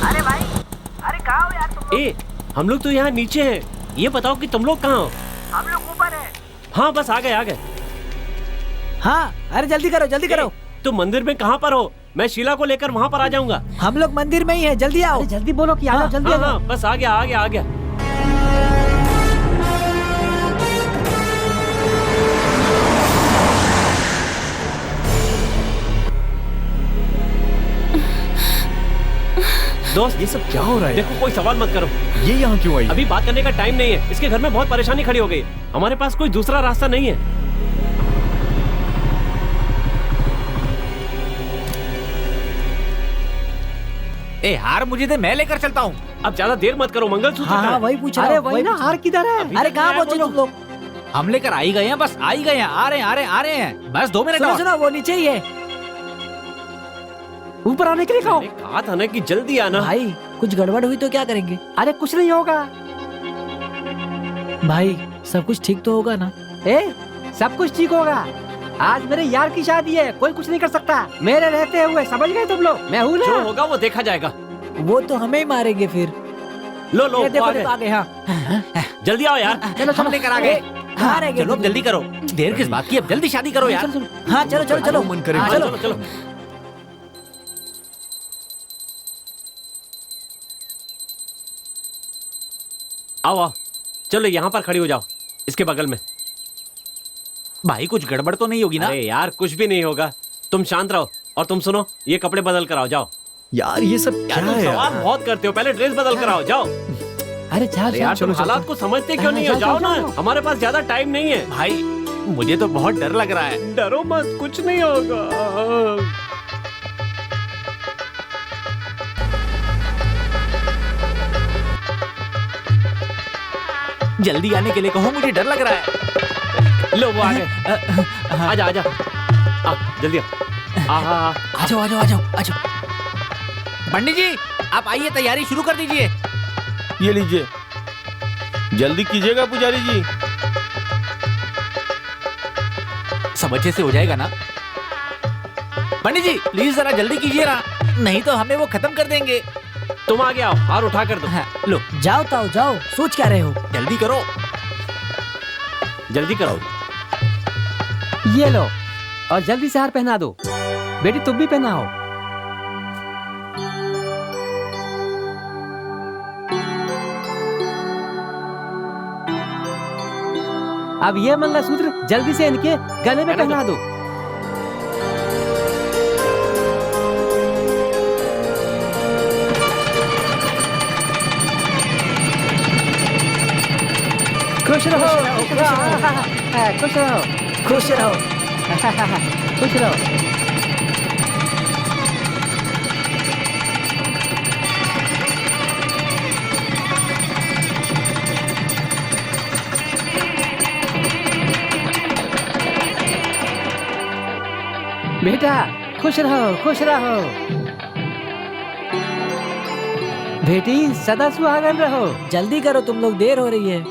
अरे भाई, अरे कहाँ हो यार तुम? ए, हम लोग तो यहाँ नीचे हैं, ये बताओ कि तुम लोग कहाँ हो? हम लोग ऊपर हैं। हाँ बस आ गए आ गए। हाँ अरे जल्दी करो जल्दी करो। तुम मंदिर में कहाँ पर हो? मैं शीला को लेकर वहाँ पर आ जाऊंगा। हम लोग मंदिर में ही हैं, जल्दी आओ। अरे जल्दी बोलो कि आओ, जल्दी हाँ, आओ। हाँ, बस आ गया आ गया आ गया। दोस्त ये सब क्या हो रहा है? देखो कोई सवाल मत करो। ये यहाँ क्यों आई? अभी बात करने का टाइम नहीं है। इसके घर में बहुत परेशानी खड़ी हो गई। हमारे पास कोई दूसरा रास्ता नहीं है। ए हार मुझे दे, मैं लेकर चलता हूँ। अब ज्यादा देर मत करो, मंगलसूत्र हाँ कहाँ हाँ है? वही पूछ रहा अरे हूँ, वही ना, हार किधर है? अरे कहाँ पहुंचे तुम लोग? हम लेकर आ ही गए हैं, बस आ ही गए हैं, आ रहे हैं, आ रहे हैं, आ रहे हैं, बस 2 मिनट सुनो और। सुनो, वो नीचे ही है। ऊपर आने के लिए कहो। मैंने कहा था ना कि जल्दी आना। भाई कुछ गड़बड़ हुई तो क्या करेंगे? अरे कुछ नहीं होगा। भाई सब कुछ ठीक तो होगा ना? ए, सब कुछ ठीक होगा। आज मेरे यार की शादी है, कोई कुछ नहीं कर सकता मेरे रहते हुए, समझ गए तुम लोग? मैं हूँ जो ना। होगा वो देखा जाएगा। वो तो हमें ही मारेंगे फिर। लो लो, ये देखो वो आ देखो गए। आगे। हाँ जल्दी आओ यार। चलो हम लेकर आ गए। हाँ रह गए। चलो अब जल्दी करो, देर किस बात की, अब जल्दी शादी करो यार। हाँ चलो चलो चलो। मन करे हाँ, चलो चलो चलो। आओ आओ, चलो यहाँ पर खड़ी हो जाओ, इसके बगल में। भाई कुछ गड़बड़ तो नहीं होगी ना? अरे यार कुछ भी नहीं होगा, तुम शांत रहो। और तुम सुनो, ये कपड़े बदल कर आओ, जाओ। यार ये सब क्या तुम है सवाल यार? बहुत करते हो, पहले ड्रेस बदल कर आओ, जाओ। अरे जाओ अरे यार जाओ। तुम हालात को समझते क्यों नहीं हो? जाओ ना, हमारे पास ज्यादा टाइम नहीं है। भाई मुझे तो बहुत डर लग रहा है। डरो मत, कुछ नहीं होगा। जल्दी आने के लिए कहो, मुझे डर लग रहा है। लो वो आ गए। आजा आजा, आ जल्दी आ। आ जाओ आ जाओ आ जाओ आ जाओ। पंडित जी आप आइए, तैयारी शुरू कर दीजिए। ये लीजिए, जल्दी कीजिएगा पुजारी जी। सब अच्छे से हो जाएगा ना? पंडित जी प्लीज जरा जल्दी कीजिए ना, नहीं तो हमें वो खत्म कर देंगे। तुम आगे आओ, हार उठा कर दो। हाँ, लो जाओ ताओ जाओ, सोच क्या रहे हो? जल्दी करो। जल्दी करो। ये लो, और जल्दी से हार पहना दो। बेटी तुम भी पहनाओ। अब ये मंगलसूत्र जल्दी से इनके गले में पहना दो। खुश रहो, खुश रहो, खुश रहो, खुश रहो। खुश रहो। बेटा खुश रहो, खुश रहो। बेटी सदा सुहागन रहो। जल्दी करो, तुम लोग, देर हो रही है।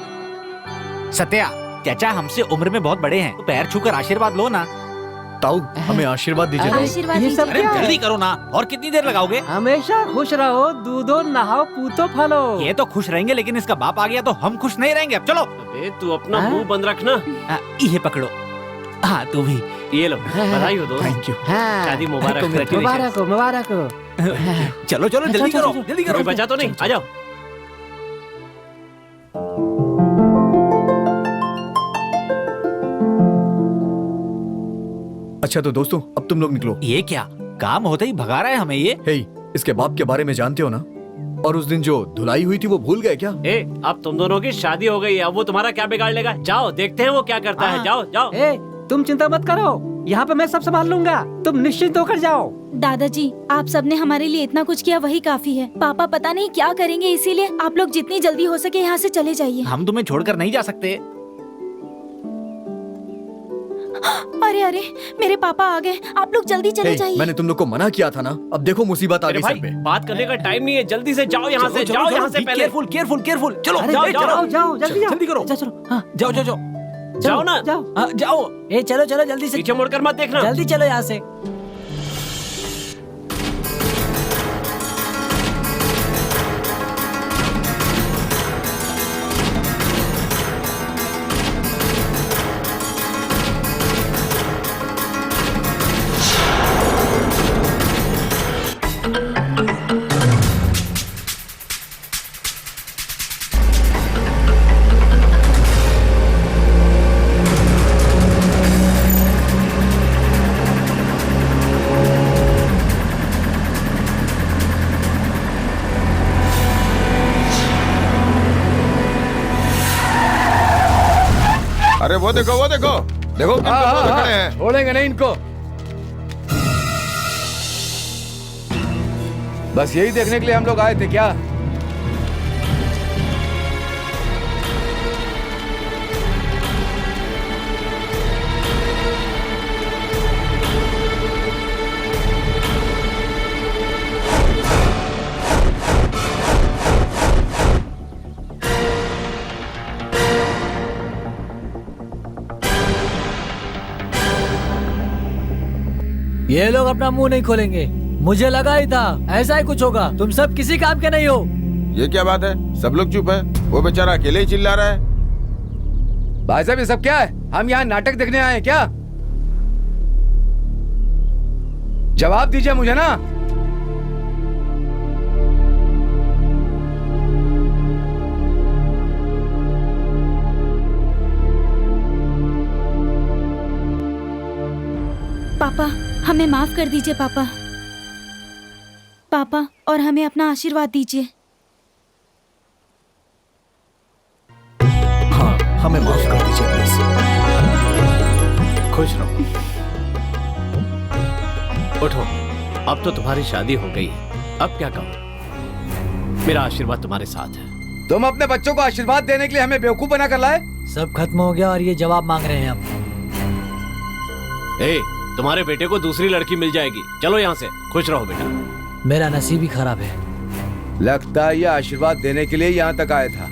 सत्या चाचा हमसे उम्र में बहुत बड़े हैं, तो पैर छूकर आशीर्वाद लो ना। ताऊ हमें आशीर्वाद दीजिए। आशीर्वाद ये सब अरे क्या है? जल्दी करो ना, और कितनी देर लगाओगे? हमेशा खुश रहो, दूधो नहाओ, पूतो फलो। ये तो खुश रहेंगे, लेकिन इसका बाप आ गया तो हम खुश नहीं रहेंगे। अब चलो। अबे तू अपना हाँ? मुंह बंद रखना। ये पकड़ो। हाँ तू भी। ये लो, बधाई हो दोस्त। Thank you. हाँ, शादी मुबारक। मुबारक हो, मुबारक हो। चलो चलो जल्दी चलो, करो, चलो, जल्दी करो। कोई बचा तो नहीं? आ जाओ। अच्छा तो दोस्तों अब तुम लोग निकलो। ये क्या काम होते ही भगा रहा है हमें ये? हे, इसके बाप के बारे में जानते हो ना? और उस दिन जो धुलाई हुई थी वो भूल गए क्या? ए, अब तुम दोनों की शादी हो गई है, अब वो तुम्हारा क्या बिगाड़ लेगा? जाओ देखते हैं वो क्या करता है। जाओ जाओ। ए, तुम चिंता मत करो, यहाँ पे मैं सब संभाल लूंगा, तुम निश्चिंत होकर जाओ। दादाजी, आप सबने हमारे लिए इतना कुछ किया, वही काफी है। पापा पता नहीं क्या करेंगे, इसीलिए आप लोग जितनी जल्दी हो सके यहाँ से चले जाइए। हम तुम्हें छोड़कर नहीं जा सकते। अरे अरे, मेरे पापा आ गए, आप लोग जल्दी चले हे, जाइए। मैंने तुम लोग को मना किया था ना, अब देखो मुसीबत आ अरे गई भाई, सर पे। बात करने का टाइम नहीं है, जल्दी से जाओ यहाँ से। जाओ यहाँ से पहले। Careful careful careful. चलो अरे, जाओ जाओ, जाओ जाओ, जल्दी जाओ। जल्दी करो। चलो, हाँ, जाओ जाओ जाओ जाओ ना। जाओ। हाँ, जाओ। ए चलो चलो जल्दी से, पीछे मुड़कर मत देखना। जल्दी चलो यहाँ से। अरे वो देखो देखो कितने लोग खड़े हैं। छोड़ेंगे नहीं इनको। बस यही देखने के लिए हम लोग आए थे क्या? ये लोग अपना मुंह नहीं खोलेंगे। मुझे लगा ही था ऐसा ही कुछ होगा। तुम सब किसी काम के नहीं हो। ये क्या बात है? सब लोग चुप है। वो बेचारा अकेले ही चिल्ला रहा है। भाई साहब ये सब क्या है? हम यहाँ नाटक देखने आए हैं क्या? जवाब दीजिए मुझे ना। पापा हमें माफ कर दीजिए पापा। पापा और हमें अपना आशीर्वाद दीजिए। हाँ, हमें माफ कर दीजिए प्लीज। खुश रहो। उठो, अब तो तुम्हारी शादी हो गई है। अब क्या कहूँ? मेरा आशीर्वाद तुम्हारे साथ है। तुम अपने बच्चों को आशीर्वाद देने के लिए हमें बेवकूफ बना कर लाए। सब खत्म हो गया और ये जवाब मांग रहे हैं अब। तुम्हारे बेटे को दूसरी लड़की मिल जाएगी। चलो यहाँ से। खुश रहो बेटा। मेरा नसीब ही खराब है। लगता है ये आशीर्वाद देने के लिए यहाँ तक आया था।